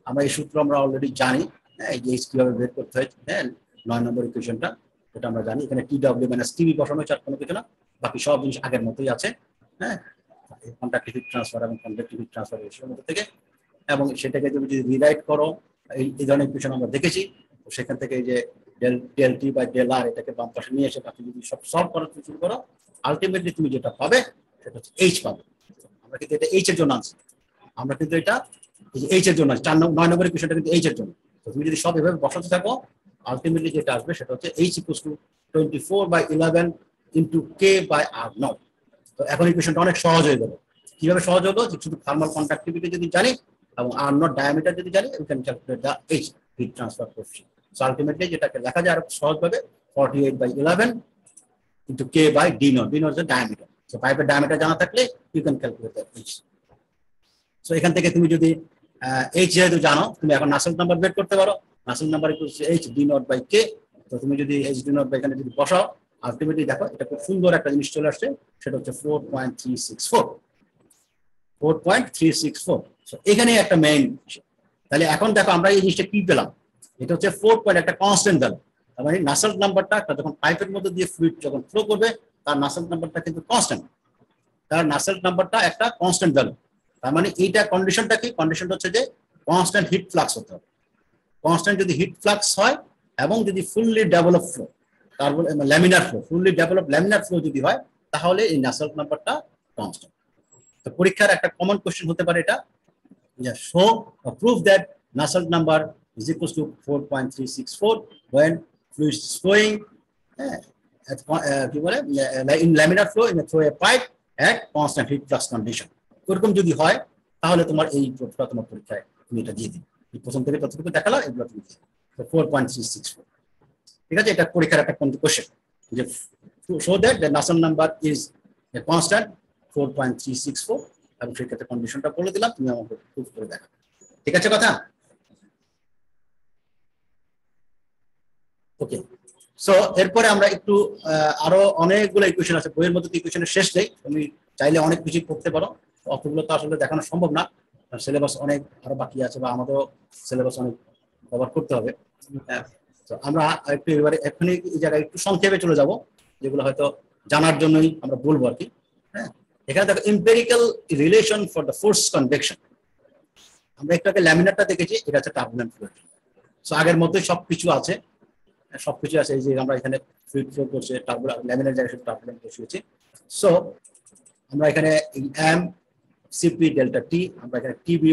আমরা এই সূত্র আমরা অলরেডি জানি, হ্যাঁ, এই এইচ কিভাবে বের করতে হয়, হ্যাঁ, 9 নম্বর ইকুয়েশনটা এটা আমরা জানি। এখানে টি ডাব্লিউ মাইনাস টিবি বসানো হয়েছে, আর কোনো কিছু না, বাকি সব জিনিস আগের মতোই আছে। হ্যাঁ, কন্ডাক্টিভ হিট ট্রান্সফার এবং কনভেক্টিভ হিট ট্রান্সফার রেশিওর মধ্যে থেকে, এবং সেটাকে তুমি যদি রিরাইট করো, এই ধরনের ইকুয়েশন আমরা দেখেছি, তো সেখান থেকে এই যে ডেল টি বাই ডেল আর এটাকে বাম পাশে নিয়ে এসে বাকি যদি সব সলভ করার শুরু করো, আলটিমেটলি তুমি যেটা পাবে সেটা হচ্ছে এইচ পাবে। আমরা কিন্তু এটা এইচ এর জন্য আনছি, আমরা কিন্তু এটা এইচ এর জন্য 9 নম্বর ইকুয়েশনটা কিন্তু এইচ এর জন্য। তো তুমি যদি সব এভাবে বসাতে থাকো, আলটিমেটলি যেটা আসবে সেটা হচ্ছে h equals to 24/11 into k by r not. তো এখন ইকুয়েশনটা অনেক সহজ হয়ে গেল। কিভাবে সহজ হলো? যে শুধু থার্মাল কন্ডাক্টিভিটি যদি জানি এবং আর নট ডায়ামিটার যদি জানি, we can calculate the H heat transfer coefficient. So ultimately যেটাকে লেখা যায় আরো সহজভাবে 48/11 into K by D naught হচ্ছে ডায়ামিটার। সো পাইপের ডায়ামিটার জানা থাকলে you can calculate that H. So এখান থেকে তুমি যদি এইচ যেহেতু জানো, তুমি এখন নাসেল নাম্বার বের করতে পারো। Nusselt number equals h d nought by k. তো তুমি যদি এইচ ডি নট বাই এখানে যদি বসাও, আলটিমেটলি দেখো এটা খুব সুন্দর একটা জিনিস চলে আসছে, সেটা হচ্ছে 4.364। সো এখানে একটা মেইন। তাহলে এখন দেখো আমরা এই জিনিসটা কি পেলাম, এটা হচ্ছে 4 পয়েন্ট একটা কনস্ট্যান্ট ভ্যালু। তার মানে নাসেল নাম্বারটা যখন পাইপের মধ্যে দিয়ে ফ্লুইড যখন ফ্লো করবে, তার নাসেল নাম্বারটা কিন্তু কনস্ট্যান্ট। তার নাসেল নাম্বারটা একটা কনস্ট্যান্ট ভ্যালু। তার মানে এইটা কন্ডিশনটা কি? কন্ডিশনটা হচ্ছে যে কনস্ট্যান্ট হিট ফ্লাক্স হতে হবে। কনস্ট্যান্ট যদি হিট ফ্লাক্স হয় এবং যদি ফুললি ডেভেলপ ফ্লো, তারপর laminar flow, fully develop laminar flow যদি হয়, তাহলে এই নাসেল নাম্বারটা কনস্ট্যান্ট। তো পরীক্ষার একটা কমন কোশ্চেন হতে পারে এটা, show or prove that Nusselt number is equals to 4.364 when fluid is flowing in laminar flow in a through a pipe at constant heat flux condition. এরকম যদি হয় তাহলে তোমার এই প্রশ্নটা তোমার পরীক্ষায় তুমি এটা দিয়ে দিবে। প্রথম থেকে ততটুকু দেখালো, এগুলো তুমি দিয়ে 4.364। ঠিক আছে, এটা পরীক্ষার একটা কোশ্চেন যে show that the Nusselt number is a constant 4.364। আমি সেক্ষেত্রে কন্ডিশনটা বলে দিলাম, তুমি আমাকে প্রুফ করে দেখাবে। ঠিক আছে কথা? ওকে। সো এরপরে আমরা একটু আরো অনেকগুলো ইকুয়েশন আছে বইয়ের মধ্যে, ইকুয়েশনের শেষ নেই, তুমি চাইলে অনেক কিছু করতে পারো। অতগুলো তো আসলে দেখানো সম্ভব না, সিলেবাস অনেক আরো বাকি আছে, বা আমাদেরও সিলেবাস অনেক কভার করতে হবে। তো আমরা একটু এবারে এখনই এই জায়গায় একটু সংক্ষেপে চলে যাব, যেগুলো হয়তো জানার জন্যই আমরা বলবো আর কি। হ্যাঁ, এখানে দেখো empirical relation for the force convection. আমরা একটু আগে ল্যামিনারটা দেখেছি, এটা হচ্ছে টার্বুলেন্ট ফ্লুইড। সো আগের মতোই সবকিছু আছে, এই যে আমরা এখানে ফ্লুইড ফ্লো করছে, টার্বুলেন্ট ল্যামিনার জায়গায় শুধু টার্বুলেন্ট বসিয়েছি। সো আমরা এখানে এম সিপি ডেল্টা টি, আমরা এখানে টিবি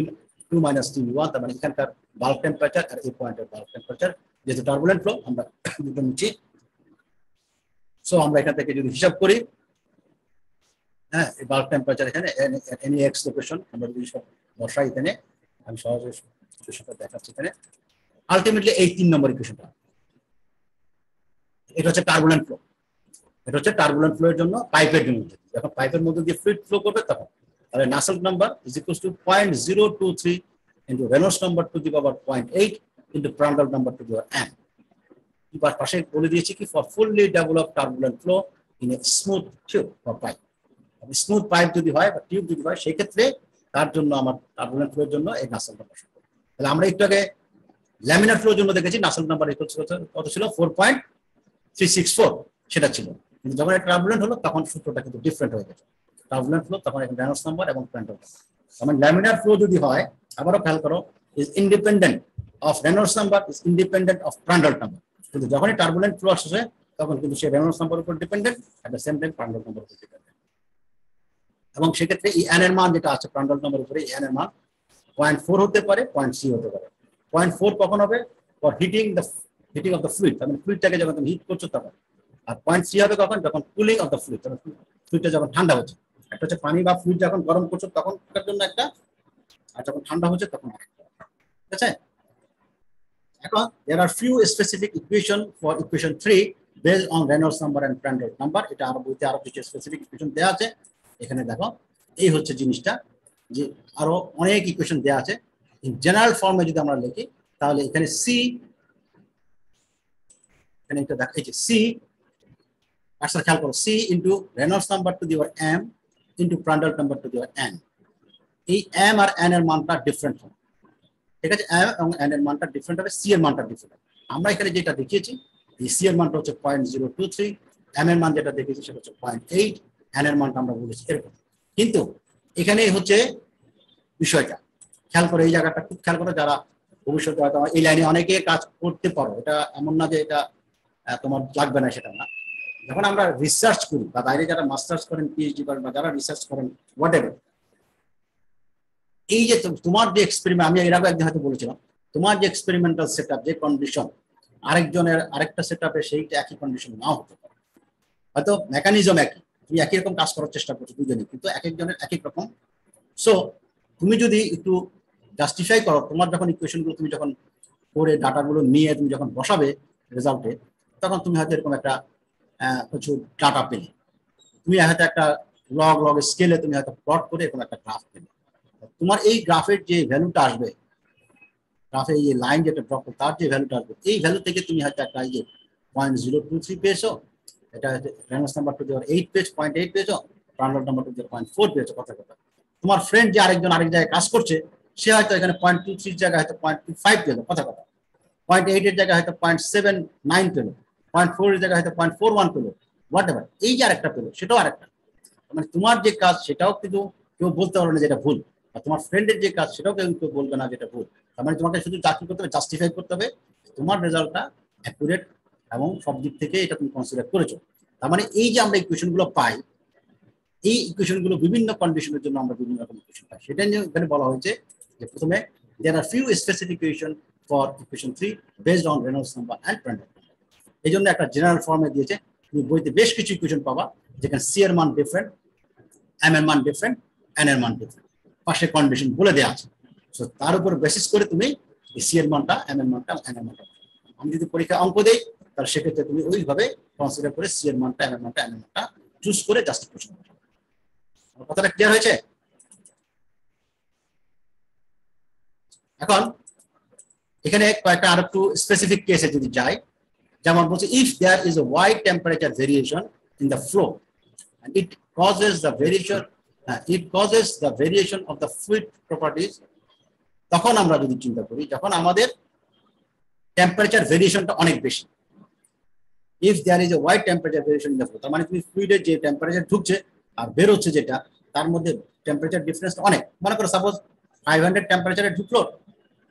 2 মাইনাস টিবি 1, তার মানে এখানকার বাল্ক টেম্পারেচার আর এই পয়েন্টের বাল্ক টেম্পারেচার, যেহেতু টার্বুলেন্ট ফ্লো আমরা দুটো নিচ্ছি। সো আমরা এখান থেকে যদি হিসাব করি, হ্যাঁ, এই বাল্ক টেম্পারেচার এখানে এনি এক্স লোকেশন আমরা যদি সব বসাই এখানে, আমি সহজে ইকুয়েশনটা দেখাচ্ছি এখানে। আলটিমেটলি এই 3 নম্বর ইকুয়েশনটা, এটা হচ্ছে টার্বুলেন্ট ফ্লো। এটা হচ্ছে টার্বুলেন্ট ফ্লো এর জন্য পাইপের জন্য, যখন পাইপের মধ্যে দিয়ে ফ্লুইড ফ্লো করবে তখন, তাহলে Nusselt number is equals to 0.023 into Reynolds number to the power 0.8 into Prandtl number to the power n। এবার পাশে বলে দিয়েছি কি, for fully develop turbulent flow in a smooth tube বা পাইপ। স্মুথ পাইপ যদি হয় বা টিউব যদি হয়, সেই ক্ষেত্রে তার জন্য আমার টার্বুলেন্ট ফ্লোর জন্য এই নাসেল নাম্বার। তাহলে আমরা একটু আগে ল্যামিনার ফ্লোর জন্য দেখেছি নাসেল নাম্বার কত ছিল, 4.364 সেটা ছিল। কিন্তু যখন এটা টার্বুলেন্ট হলো তখন সূত্রটা কিন্তু ডিফারেন্ট হয়ে গেছে। টার্বুলেন্ট ফ্লো তখন এখানে রেনল্ডস নাম্বার এবং প্রান্ডল নাম্বার। যেমন ল্যামিনার ফ্লো যদি হয়, আবারও খেয়াল করো, is independent of Reynolds number, is independent of Prandtl number. কিন্তু যখনই টার্বুলেন্ট ফ্লো আসছে তখন কিন্তু সে রেনল্ডস নাম্বার উপর dependent, at the same time Prandtl number উপর ডিপেন্ডেন্ট। এবং সেক্ষেত্রে এই n এর মান যেটা আছে প্রান্ডল নাম্বার উপরে, এই n এর মান 0.4 হতে পারে, 0.3 হতে পারে। 0.4 কখন হবে? For heating of the fluid, মানে ফ্লুইডটাকে যখন তুমি হিট করছো তখন। আর 0.3 হবে কখন? যখন কুলিং অফ দ্য ফ্লুইড, তখন ফ্লুইডটা যখন ঠান্ডা হচ্ছে। একটা হচ্ছে পানি বা ফ্লুইড যখন গরম করছো তখন তার জন্য একটা, আর যখন ঠান্ডা হচ্ছে তখন একটা। ঠিক আছে? এখন there are few specific equation for equation 3 based on Reynolds number and Prandtl number। এটা আরো বইতে আরো কিছু স্পেসিফিক ইকুয়েশন দেওয়া আছে। এখানে দেখো এই হচ্ছে জিনিসটা, যে আরো অনেক ইকুয়েশন দেওয়া আছে। ইন জেনারেল ফর্মে যদি আমরা লিখি তাহলে এখানে সি, এখানে এটা দেখো এই যে সি, আচ্ছা খেয়াল করো, C into Reynolds number to the power m into Prandtl number to the power n. এই এম আর এন এর মানটা ডিফারেন্ট হবে। ঠিক আছে, এম এবং এন এর মানটা ডিফারেন্ট হবে, সি এর মানটা ডিফারেন্ট হবে। আমরা এখানে যেটা দেখিয়েছি, এই সি এর মানটা হচ্ছে 0.023, এম এর মান যেটা দেখিয়েছি সেটা হচ্ছে 0.8, এন এর মানটা আমরা বলেছি এরকম। কিন্তু এখানে হচ্ছে বিষয়টা খেয়াল করে, এই জায়গাটা খুব খেয়াল করে, যারা ভবিষ্যতে হয়তো এই লাইনে অনেকে কাজ করতে পারো, এটা এমন না যে এটা তোমার লাগবে না, সেটা না। যখন আমরা রিসার্চ করি বা বাইরে যারা মাস্টার্স করেন, পিএইচডি করেন, বা যারা রিসার্চ করেন হোয়াট এভার, এই যে তোমার যে এক্সপেরিমেন্ট, আমি এর আগে একদিন হয়তো বলেছিলাম, তোমার যে এক্সপেরিমেন্টাল সেটআপ, যে কন্ডিশন, আরেকজনের আরেকটা সেটআপে সেইটা একই কন্ডিশন নাও হতে পারে। হয়তো মেকানিজম একই, তুমি একই রকম কাজ করার চেষ্টা করছো দুজনেই, কিন্তু এক একজনের এক এক রকম। সো তুমি যদি একটু জাস্টিফাই করো, তোমার যখন ইকুয়েশনগুলো তুমি যখন করে ডাটাগুলো নিয়ে তুমি যখন বসাবে রেজাল্টে, তখন তুমি হয়তো এরকম একটা কিছু ডাটা পেলে, তুমি হয়তো একটা লগ লগ স্কেলে তুমি হয়তো প্লট করে এরকম একটা গ্রাফ পেলে। তোমার এই গ্রাফের যে ভ্যালুটা আসবে, গ্রাফে এই লাইন যেটা ড্র করবে তার যে ভ্যালুটা আসবে, এই ভ্যালু থেকে তুমি হয়তো একটা এই যে 0.023 পেয়েছো, এটা হচ্ছে রেনল্ডস নাম্বার টু দি পাওয়ার 8 পেয়েছো, 0.8 পেয়েছো, রানডাউন নাম্বার টু দি পাওয়ার 0.4 পেয়েছো। কথা তোমার ফ্রেন্ড যে আরেকজন আরেক জায়গায় কাজ করছে, সে হয়তো এখানে 0.23 জায়গায় হয়তো 0.25 পেলো। কথা 0.8 এর জায়গায় হয়তো 0.79 পেলো, 0.4 এর জায়গায় হয়তো 0.41 পেলো, হোয়াট এভার। এই যে আরেকটা পেলো, সেটাও আরেকটা। মানে তোমার যে কাজ সেটাও কিন্তু কেউ বলতে পারবে না যেটা ভুল, আর তোমার ফ্রেন্ডের যে কাজ সেটাও কেউ বলবে না যেটা ভুল। তার মানে তোমাকে শুধু চাকরি করতে হবে, জাস্টিফাই করতে হবে তোমার রেজাল্টটা অ্যাকুরেট এবং সব দিক থেকে এটা তুমি কনসিডার করেছো। তার মানে এই যে আমরা ইকুয়েশনগুলো পাই, এই ইকুয়েশনগুলো বিভিন্ন কন্ডিশনের জন্য আমরা বিভিন্ন রকম ইকুয়েশন পাই। সেটা নিয়ে এখানে বলা হয়েছে যে প্রথমে there are few specific equation for equation 3 based on Reynolds number and Prandtl number। এই জন্য একটা জেনারেল ফর্মে দিয়েছে, তুমি বইতে বেশ কিছু ইকুয়েশন পাবা যেখানে সি এর মান ডিফারেন্ট, এম এর মান ডিফারেন্ট, এন এর মান ডিফারেন্ট, পাশে কন্ডিশন বলে দেওয়া আছে। সো তার উপর বেসিস করে তুমি সি এর মানটা, এম এর মানটা, এন এর মানটা, আমি যদি পরীক্ষা অঙ্ক দেই তাহলে সেক্ষেত্রে তুমি ওইভাবে কনসিডার করে সি এর মানটা, এম এর মানটা, এন এর মানটা চুজ করে জাস্টিফিকেশন করবে। কথাটা ক্লিয়ার হয়েছে? এখন এখানে কয়েকটা আর একটু স্পেসিফিক কেসে যদি যাই, যেমন বলছে if there is a wide temperature variation in the flow and it causes the variation of the fluid properties, তখন আমরা যদি চিন্তা করি যখন আমাদের টেম্পারেচার ভেরিয়েশনটা অনেক বেশি, if there is a wide temperature variation in the flow, তার মানে তুমি ফ্লুইডের যে টেম্পারেচার ঢুকছে আর বের হচ্ছে যেটা, তার মধ্যে টেম্পারেচার ডিফারেন্স অনেক। মনে করো সাপোজ 500 টেম্পারেচারে ঢুকলো,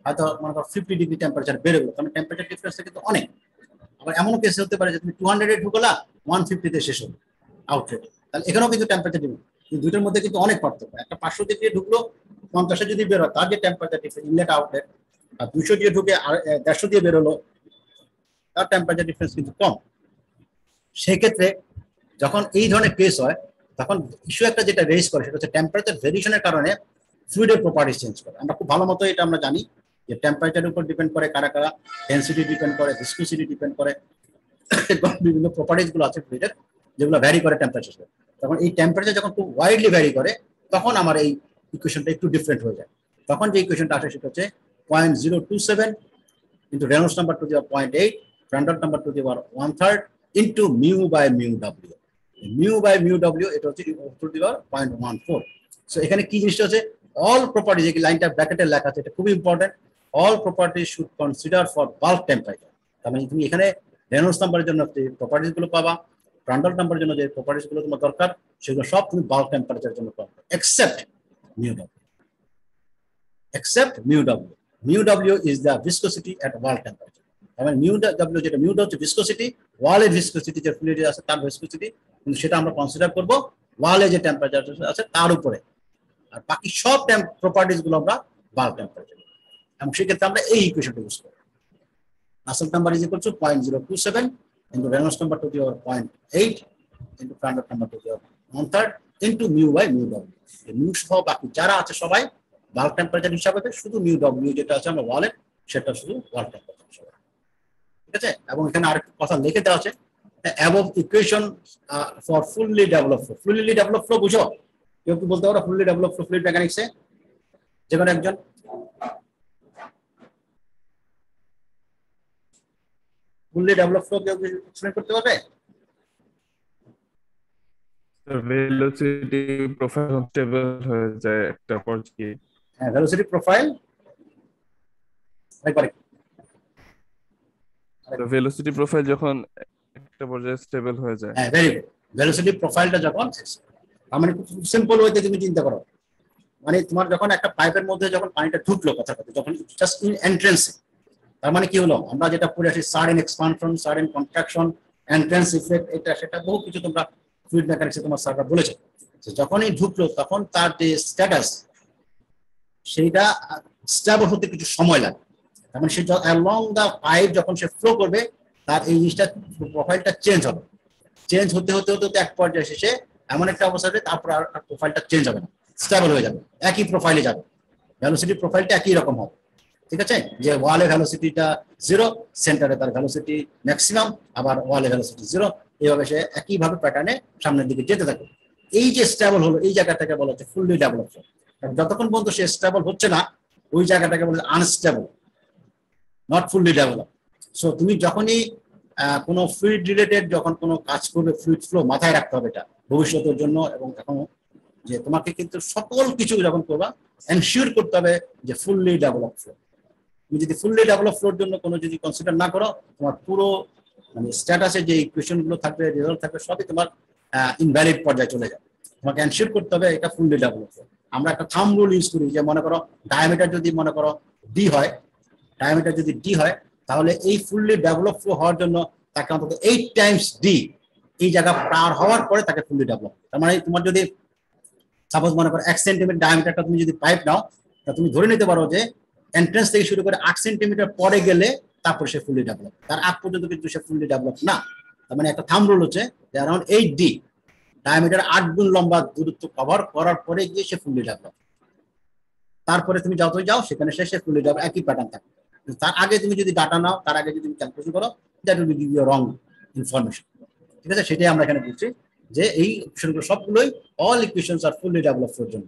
হয়তো মনে করো 50 ডিগ্রি টেম্পারেচার বেড়ে গেলো, কারণ টেম্পারেচার ডিফারেন্সটা কিন্তু অনেক। আবার এমনও কেস হতে পারে যে তুমি 200 ঢুকলা, 150 শেষ হলো আউটলেট, তাহলে এখানেও কিন্তু টেম্পারেচার ডিফারেন্স, দুইটার মধ্যে কিন্তু অনেক পার্থক্য। একটা 500 ডিগ্রি ঢুকলো, 50 যদি বের হয় তার যে টেম্পারেচার ডিফারেন্স ইনলেট আউটলেট, আর 200 দিয়ে ঢুকে 150 দিয়ে বেরোলো, তার টেম্পারেচার ডিফারেন্স কিন্তু কম। সেক্ষেত্রে যখন এই ধরনের কেস হয়, তখন ইস্যু একটা যেটা রেজ করে সেটা হচ্ছে টেম্পারেচার ভেরিয়েশনের কারণে ফ্লুইডের প্রপার্টিস চেঞ্জ করে। আমরা খুব ভালো মতো এটা আমরা জানি যে টেম্পারেচারের উপর ডিপেন্ড করে কারা কারা, ডেনসিটি ডিপেন্ড করে, ভিসকোসিটি ডিপেন্ড করে, বিভিন্ন প্রপার্টিস গুলো আছে ফ্লুইডের যেগুলো ভ্যারি করে টেম্পারেচার। তখন এই টেম্পারেচার যখন খুব ওয়াইডলি ভ্যারি করে, তখন আমার এই ইকুয়েশনটা একটু ডিফারেন্ট হয়ে যায়। তখন যে ইকুয়েশনটা আসে সেটা হচ্ছে 0.027 into Reynolds number to the power 0.8, Prandtl number to the power 1/3 into mu by mu w. Mu by mu w এটা হচ্ছে to the power 0.14. সো এখানে কি জিনিসটা হচ্ছে all properties, এই লাইনটা ব্র্যাকেটে লেখা আছে, এটা খুব important. all properties should consider for bulk temperature। তার মানে তুমি এখানে Reynolds নাম্বারের জন্য যে প্রপার্টিস গুলো পাবা, Prandtl নাম্বারের জন্য যে প্রপার্টিস গুলো তোমার দরকার, সেগুলো সব তুমি বাল্ক টেম্পারেচারের জন্য পাবে, except mu w. Except mu w. Mu w is the viscosity at wall temperature. I mean mu w যেটা mu হচ্ছে viscosity, ওয়ালের viscosity যে ফ্লুইডে আছে তার viscosity, কিন্তু সেটা আমরা কনসিডার করব ওয়ালে যে টেম্পারেচার আছে তার উপরে, আর বাকি সব প্রপার্টিস গুলো আমরা বাল্ক টেম্পারেচার। এবং সেক্ষেত্রে আমরা এই ইকুয়েশনটা ইউজ করব। Nusselt number is equal to 0.027 into Reynolds number to the power 0.8 into Prandtl number to the power 1/3 into mu by mu w. এই mu সহ বাকি যারা আছে সবাই বাল্ক টেম্পারেচার হিসাবে, শুধু মিউ ডব্লিউ যেটা আছে আমরা ওয়ালের, সেটা শুধু ওয়াল টেম্পারেচার হিসাবে। ঠিক আছে? এবং এখানে আরেকটা কথা লিখে দেওয়া আছে, above equation for fully developed flow. Fully developed flow বুঝো? কেউ কি বলতে পারো ফুললি ডেভেলপড ফ্লো ফ্লুইড মেকানিক্সে? যে কোনো একজন ফুললি ডেভেলপড ফ্লো কেউ কি এক্সপ্লেইন করতে পারবে? ভেলোসিটি প্রোফাইল স্টেবল হয়ে যায় একটা পর্যায়ে। হ্যাঁ, ভেলোসিটি প্রোফাইল একবারে ভেলোসিটি প্রোফাইল যখন একটা পর্যায়ে স্টেবল হয়ে যায়। হ্যাঁ, ভেরি গুড। ভেলোসিটি প্রোফাইলটা যখন, মানে খুব সিম্পল ওয়েতে তুমি চিন্তা করো, মানে তোমার যখন একটা পাইপের মধ্যে যখন পানিটা ঢুকলো, কথা যখন জাস্ট ইন এন্ট্রেন্স, তার মানে কি হলো, আমরা যেটা পড়ে আসি sudden expansion, sudden contraction, entrance effect, এটা সেটা বহু কিছু তোমরা ফ্লুইড মেকানিক্সে তোমার স্যাররা বলেছে। যখনই ঢুকলো তখন তার যে স্ট্যাটাস, সেইটা স্টেবল হতে কিছু সময় লাগে। তার মানে সে অ্যালং দা পাইপ যখন সে ফ্লো করবে, তার এই জিনিসটা প্রোফাইলটা চেঞ্জ হবে। চেঞ্জ হতে হতে হতে এক পর্যায়ে শেষে এমন একটা অবস্থা হবে, তারপর আর প্রোফাইলটা চেঞ্জ হবে না, স্টেবল হয়ে যাবে, একই প্রোফাইলে যাবে, ভেলোসিটি প্রোফাইলটা একই রকম হবে। ঠিক আছে, যে ওয়ালে ভেলোসিটিটা 0, সেন্টারে তার ভেলোসিটি ম্যাক্সিমাম, আবার ওয়ালে ভেলোসিটি 0, এইভাবে সে একইভাবে প্যাটার্নে সামনের দিকে যেতে থাকে। এই যে স্টেবল হলো, এই জায়গাটাকে বলা হচ্ছে ফুললি ডেভেলপ। যতক্ষণ পর্যন্ত সে স্টেবল হচ্ছে না, ওই জায়গাটাকে বলা unstable, not fully develop. So তুমি যখনই কোনো ফ্লুইড রিলেটেড যখন কোনো কাজ করবে, ফ্লুইড ফ্লো মাথায় রাখতে হবে এটা ভবিষ্যতের জন্য, এবং এখন যে তোমাকে কিন্তু সকল কিছু যখন করবা এনশিওর করতে হবে যে ফুললি ডেভেলপ ফ্লো। তুমি যদি ফুললি ডেভেলপ ফ্লোর জন্য কোনো যদি কনসিডার না করো, তোমার পুরো মানে স্ট্যাটাসে যে ইকুয়েশন গুলো থাকবে, রেজাল্ট থাকবে, সবই তোমার ইনভ্যালিড পর্যায়ে চলে যাবে। তোমাকে এনশিওর করতে হবে এটা ফুললি ডেভেলপ ফ্লো। আমরা একটা থাম্ব রুল ইউজ করি, যে মনে করো ডায়ামিটার যদি মনে করো ডি হয়, ডায়ামিটার যদি ডি হয়, তাহলে এই ফুললি ডেভেলপ ফ্লো হওয়ার জন্য তাকে অন্তত 8 টাইমস ডি এই জায়গা পার হওয়ার পরে তাকে ফুললি ডেভেলপ। তার মানে তোমার যদি সাপোজ মনে করো 1 সেন্টিমিটার ডায়ামিটারটা তুমি যদি পাইপ নাও, তা তুমি ধরে নিতে পারো যে এন্ট্রান্স থেকে শুরু করে 8 সেন্টিমিটার পরে গেলে তারপর সে ফুললি ডেভেলপ, তার আগ পর্যন্ত কিন্তু সে ফুললি ডেভেলপ না। তার মানে একটা থাম্ব রুল হচ্ছে যে অ্যারাউন্ড 8 ডি, ডায়ামিটার 8 গুণ লম্বা দূরত্ব কভার করার পরে গিয়ে সে ফুললি ডেভেলপ। তারপরে তুমি যতই যাও সেখানে সে ফুললি ডেভেলপ, একই প্যাটার্ন থাকে। তার আগে তুমি যদি ডাটা নাও, তার আগে যদি তুমি ক্যালকুলেশন করো, that will give you wrong information. ঠিক আছে, সেটাই আমরা এখানে বলছি যে এই ইকুয়েশনগুলো সবগুলোই অল ইকুয়েশনস আর ফুললি ডেভেলপ ফ্লোর জন্য।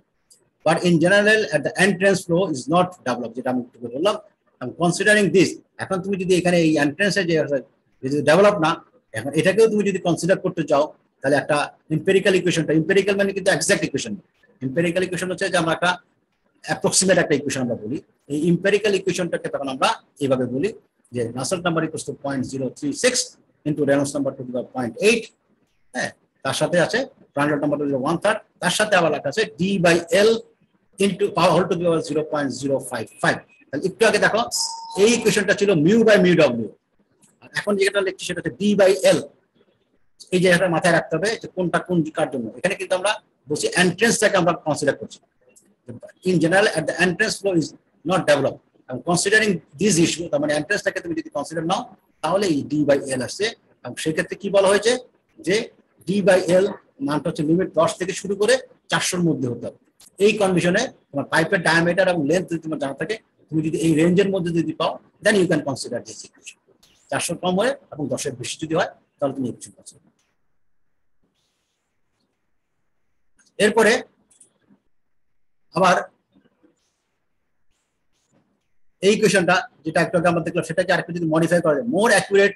But in general at the entrance flow is not develop, যেটা আমি একটু বললাম। কনসিডারিং দিস, এখন তুমি যদি এখানে এই এন্ট্রান্সে যে যদি ডেভেলপ না, এখন এটাকেও তুমি যদি কনসিডার করতে চাও, তাহলে একটা এম্পিরিক্যাল ইকুয়েশনটা, এম্পিরিক্যাল মানে কিন্তু এক্সাক্ট ইকুয়েশন, এম্পিরিক্যাল ইকুয়েশন হচ্ছে যে আমরা একটা অ্যাপ্রক্সিমেট একটা ইকুয়েশন আমরা বলি। এই এম্পিরিক্যাল ইকুয়েশনটাকে তখন আমরা এইভাবে বলি যে Nusselt number equals to 0.036 into Reynolds number to the power 0.8, হ্যাঁ, তার সাথে আছে প্রান্ডল নাম্বার টু দি পাওয়ার 1/3, তার সাথে আবার লেখা আছে d by l into power whole to the power 0.055। তাহলে একটু আগে দেখো এই ইকুয়েশনটা ছিল মিউ বাই মিউ ডব্লিউ, এখন যেটা লিখছি সেটা হচ্ছে ডি বাই এল। এই জায়গাটা মাথায় রাখতে হবে যে কোনটা কোন কার জন্য। এখানে কিন্তু আমরা বলছি এন্ট্রান্সটাকে আমরা কনসিডার করছি। In general, at the entrance flow is not developed. I'm considering this issue. তার মানে এন্ট্রান্সটাকে তুমি যদি কনসিডার নাও, তাহলে এই ডি বাই এল আসছে। এবং সেক্ষেত্রে কি বলা হয়েছে যে ডি বাই এল মানটা হচ্ছে লিমিট 10 থেকে শুরু করে 400-র মধ্যে হতে হবে। এই কন্ডিশনে তোমার পাইপের ডায়ামিটার এবং লেন্থ যদি তোমার জানা থাকে, তুমি যদি এই রেঞ্জের মধ্যে যদি পাও, then you can consider this equation. 400 কম হয় এবং 10-এর বেশি যদি হয়, তাহলে তুমি ইকুয়েশন কনসিডার। এরপরে আবার এই ইকুয়েশনটা যেটা একটু আগে আমরা দেখলাম, সেটাকে আরেকটু যদি মডিফাই করা যায়, মোর accurate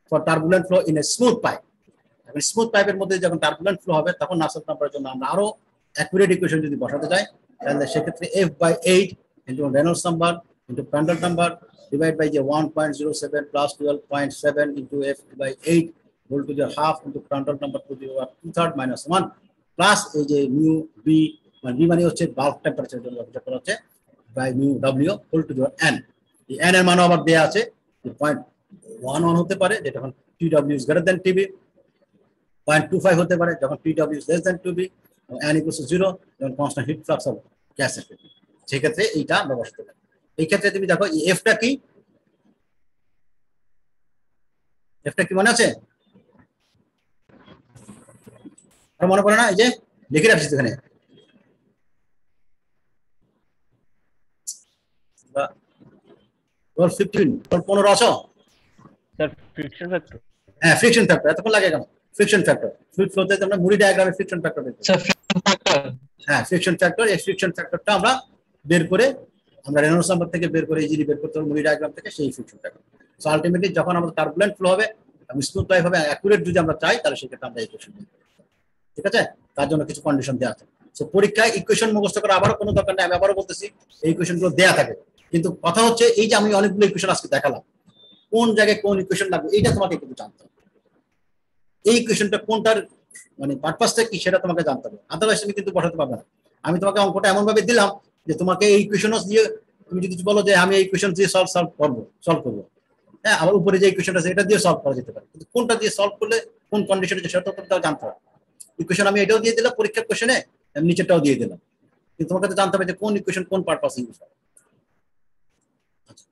for turbulent flow in a smooth pipe. এখন স্মুথ পাইপের মধ্যে যখন টার্বুলেন্ট ফ্লো হবে, তখন নাসেল্ট নাম্বারের জন্য আমরা আরো অ্যাকুরেট ইকুয়েশন যদি বসাতে চাই, তাহলে সেক্ষেত্রে F/8 into Reynolds number into Prandtl number divide by যে 1.07 plus 12.7 into F/8 whole to the half into Prandtl number to the power 2/3 minus 1 plus এই যে মিউ বি, মানে বি মানে হচ্ছে বাল্ব টেম্পারেচার জন্য যেটা করা হচ্ছে, by mu W whole to the power n। এই n এর মান আবার দেয়া আছে যে 0.11 হতে পারে যেটা যখন TW is greater than TB, 0.25 হতে পারে যখন TW is less than TB, n equals to 0 যখন কনস্ট্যান্ট হিট ফ্লাক্স হবে গ্যাসের ক্ষেত্রে। সেই ক্ষেত্রে এইটা আমরা বসাতে পারি। এই ক্ষেত্রে তুমি দেখো এই এফটা কি, এফটা কি মনে আছে? আর মনে পড়ে না? এই যে লিখে রাখছি এখানে, বা 15 আছো স্যার ফ্রিকশন ফ্যাক্টর। হ্যাঁ, ফ্রিকশন ফ্যাক্টর। এতক্ষণ লাগে কেন? ফ্রিকশন ফ্যাক্টর, ফ্লুইড ফ্লোতে আমরা মুড়ি ডায়াগ্রামে ফ্রিকশন ফ্যাক্টর দেখি। স্যার ফ্রিকশন ফ্যাক্টর, হ্যাঁ, ফ্রিকশন ফ্যাক্টর। এই ফ্রিকশন ফ্যাক্টরটা আমরা বের করে, আমরা রেনল্ডস নাম্বার থেকে বের করে ইজিলি বের করতে হবে মুড়ি ডায়াগ্রাম থেকে, সেই ফ্রিকশন ফ্যাক্টর। সো আলটিমেটলি যখন আমাদের টার্বুলেন্ট ফ্লো হবে এবং স্মুথ পাইপ হবে, অ্যাকুরেট যদি আমরা চাই, তাহলে সেক্ষেত্রে আমরা ইকুয়েশন দিই। ঠিক আছে, তার জন্য কিছু কন্ডিশন দেওয়া আছে। সো পরীক্ষায় ইকুয়েশন মুখস্থ করা আবারও কোনো দরকার নেই, আমি আবারও বলতেছি এই ইকুয়েশনগুলো দেওয়া থাকে। কিন্তু কথা হচ্ছে এই যে আমি অনেকগুলো ইকুয়েশন আজকে দেখালাম, কোন জায়গায় কোন ইকুয়েশন লাগবে এইটা তোমাকে কিন্তু জানতে হবে। এই ইকুয়েশনটা কোনটার মানে পারপাসটা কি সেটা তোমাকে জানতে হবে, আদারওয়াইজ তুমি কিন্তু বসাতে পারবে না। আমি তোমাকে অঙ্কটা এমন ভাবে দিলাম যে তোমাকে এই ইকুয়েশন দিয়ে তুমি যদি বলো যে আমি এই ইকুয়েশন দিয়ে সলভ করবো, হ্যাঁ, আবার উপরে যে ইকুয়েশন আছে এটা দিয়ে সলভ করা যেতে পারে, কিন্তু কোনটা দিয়ে সলভ করলে কোন কন্ডিশনে সেটা তো তোমাকে জানতে হবে। ইকুয়েশন আমি এটাও দিয়ে দিলাম পরীক্ষার কোশ্চেনে, নিচেরটাও দিয়ে দিলাম, কিন্তু তোমাকে তো জানতে হবে যে কোন ইকুয়েশন কোন পারপাস ইউজ হয়।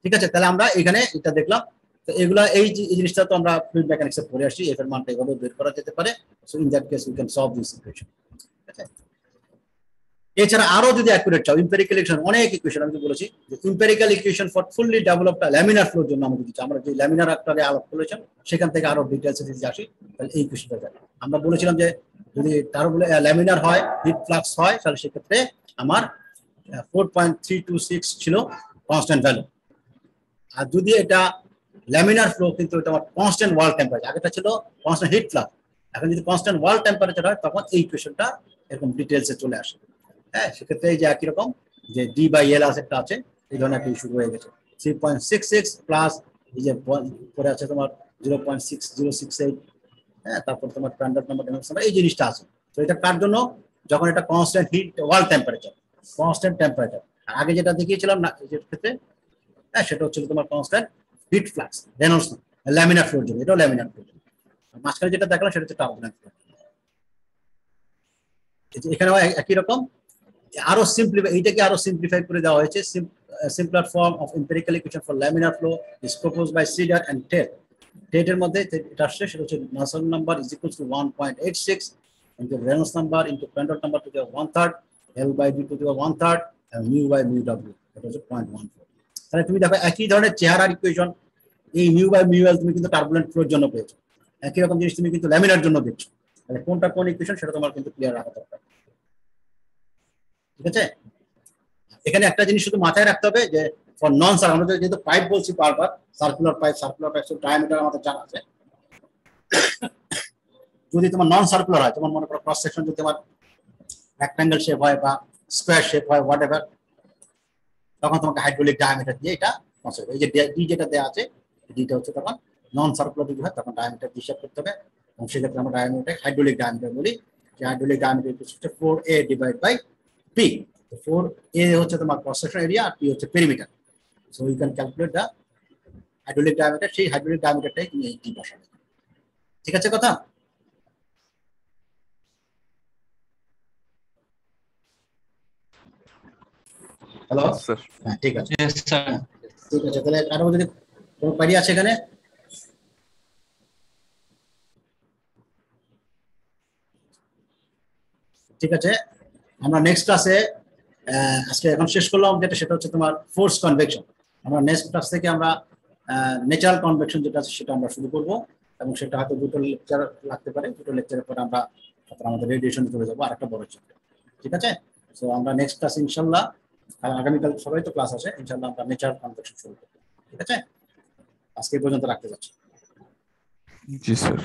ঠিক আছে, তাহলে আমরা এখানে এটা দেখলাম। তো এগুলা এই জিনিসটা তো আমরা ফ্লুইড মেকানিক্সে পড়ে আসি, এফ এর মানটা এভাবে বের করা যেতে পারে। So in that case we can solve this equation. ঠিক আছে, এছাড়া আরো যদি অ্যাকুরেট চাও এমপিরিক্যাল ইকুয়েশন অনেক ইকুয়েশন আমি তো বলেছি যে empirical equation for fully developed laminar ফ্লোর জন্য আমাদের দিচ্ছে আমরা যে ল্যামিনার আকারে আলাপ করেছিলাম সেখান থেকে আরো ডিটেইলসে যদি আসি তাহলে এই ইকুয়েশনটা যায় আমরা বলেছিলাম যে যদি টার্বুলে ল্যামিনার হয় হিট ফ্লাক্স হয় তাহলে সেক্ষেত্রে আমার 4.326 ছিল কনস্ট্যান্ট ভ্যালু আর যদি এটা ল্যামিনার ফ্লো কিন্তু এটা আমার কনস্ট্যান্ট ওয়াল টেম্পারেচার আগেটা ছিল কনস্ট্যান্ট হিট ফ্লাক্স এখন যদি কনস্ট্যান্ট ওয়াল টেম্পারেচার হয় তখন এই ইকুয়েশনটা এরকম ডিটেইলসে চলে আসে হ্যাঁ সেক্ষেত্রে এই যে একই রকম যে ডি বাই এল একটা আছে এই ধরনের একটা ইস্যু হয়ে গেছে 3.66 প্লাস এই যে পরে আছে তোমার 0.6068 হ্যাঁ তারপর তোমার প্যান্ডাল নাম্বার এই জিনিসটা আছে তো এটা কার জন্য যখন এটা কনস্ট্যান্ট হিট ওয়াল টেম্পারেচার কনস্ট্যান্ট টেম্পারেচার আগে যেটা দেখিয়েছিলাম না এই ক্ষেত্রে হ্যাঁ সেটা হচ্ছে তোমার constant heat flux Reynolds laminar ফ্লোর জন্য এটাও ল্যামিনার ফ্লোর মাঝখানে যেটা দেখলাম সেটা হচ্ছে টার্বুলেন্ট ফ্লো এখানে একই রকম আরো সিম্পলিফাই এইটাকে আরো সিম্পলিফাই করে দেওয়া হয়েছে simpler form of empirical equation for laminar flow is proposed by Sieder and Tate টেটের মধ্যে এটা আসছে সেটা হচ্ছে Nusselt number is equal to 1.86 into Reynolds number into Prandtl number to the 1/3 L by D to the 1/3 and mu by mu W এটা হচ্ছে 0.14 তাহলে তুমি দেখো একই ধরনের চেহারার ইকুয়েশন এই মিউ বাই মিউ এল তুমি কিন্তু টার্বুলেন্ট ফ্লোর জন্য পেয়েছো একই রকম জিনিস তুমি কিন্তু ল্যামিনার জন্য দেখছো তাহলে কোনটা কোন ইকুয়েশন সেটা তোমার কিন্তু ক্লিয়ার রাখা দরকার ঠিক আছে এখানে একটা জিনিস শুধু মাথায় রাখতে হবে যে ফর নন সার্কুলার আমরা যেহেতু পাইপ বলছি বারবার সার্কুলার পাইপ ডায়ামিটার আমাদের জানা আছে যদি তোমার নন সার্কুলার হয় তোমার মনে করো ক্রস সেকশন যদি তোমার রেক্ট্যাঙ্গেল শেপ হয় বা স্কোয়ার শেপ হয় হোয়াট এভার তখন তোমাকে হাইড্রোলিক ডায়ামিটার দিয়ে এটা কনসিডার এই যে ডি যেটা দেওয়া আছে ডিটা হচ্ছে তখন নন সার্কুলার যদি হয় তখন ডায়ামিটার হিসাব করতে হবে এবং সেক্ষেত্রে আমরা ডায়ামিটার হাইড্রোলিক ডায়ামিটার বলি যে হাইড্রোলিক ডায়ামিটার হচ্ছে 4a divide by p 4a হচ্ছে তোমার ক্রস সেকশন এরিয়া আর p হচ্ছে perimeter so you can calculate the hydraulic diameter সেই হাইড্রোলিক ডায়ামিটারটাই তুমি এই ডি বসাবে ঠিক আছে কথা হ্যালো স্যার হ্যাঁ ঠিক আছে Yes, sir. ঠিক আছে তাহলে আরো যদি কোনো কোয়েরি আছে এখানে ঠিক আছে আমরা নেক্সট ক্লাসে আজকে এখন শেষ করলাম যেটা সেটা হচ্ছে তোমার ফোর্স কনভেকশন আমরা নেক্সট ক্লাস থেকে আমরা ন্যাচারাল কনভেকশন যেটা আছে সেটা আমরা শুরু করব এবং সেটা হয়তো দুটো লেকচার লাগতে পারে দুটো লেকচারের পরে আমরা আমাদের রেডিয়েশন চলে যাবো আর একটা বড় চ্যাপ্টার ঠিক আছে সো আমরা নেক্সট ক্লাস ইনশাল্লাহ আগামীকাল সবাই তো ক্লাস আছে ইনশাল্লাহ আমরা ন্যাচারাল কনভেকশন শুরু করবো ঠিক আছে আজকে এই পর্যন্ত রাখতে যাচ্ছি জি স্যার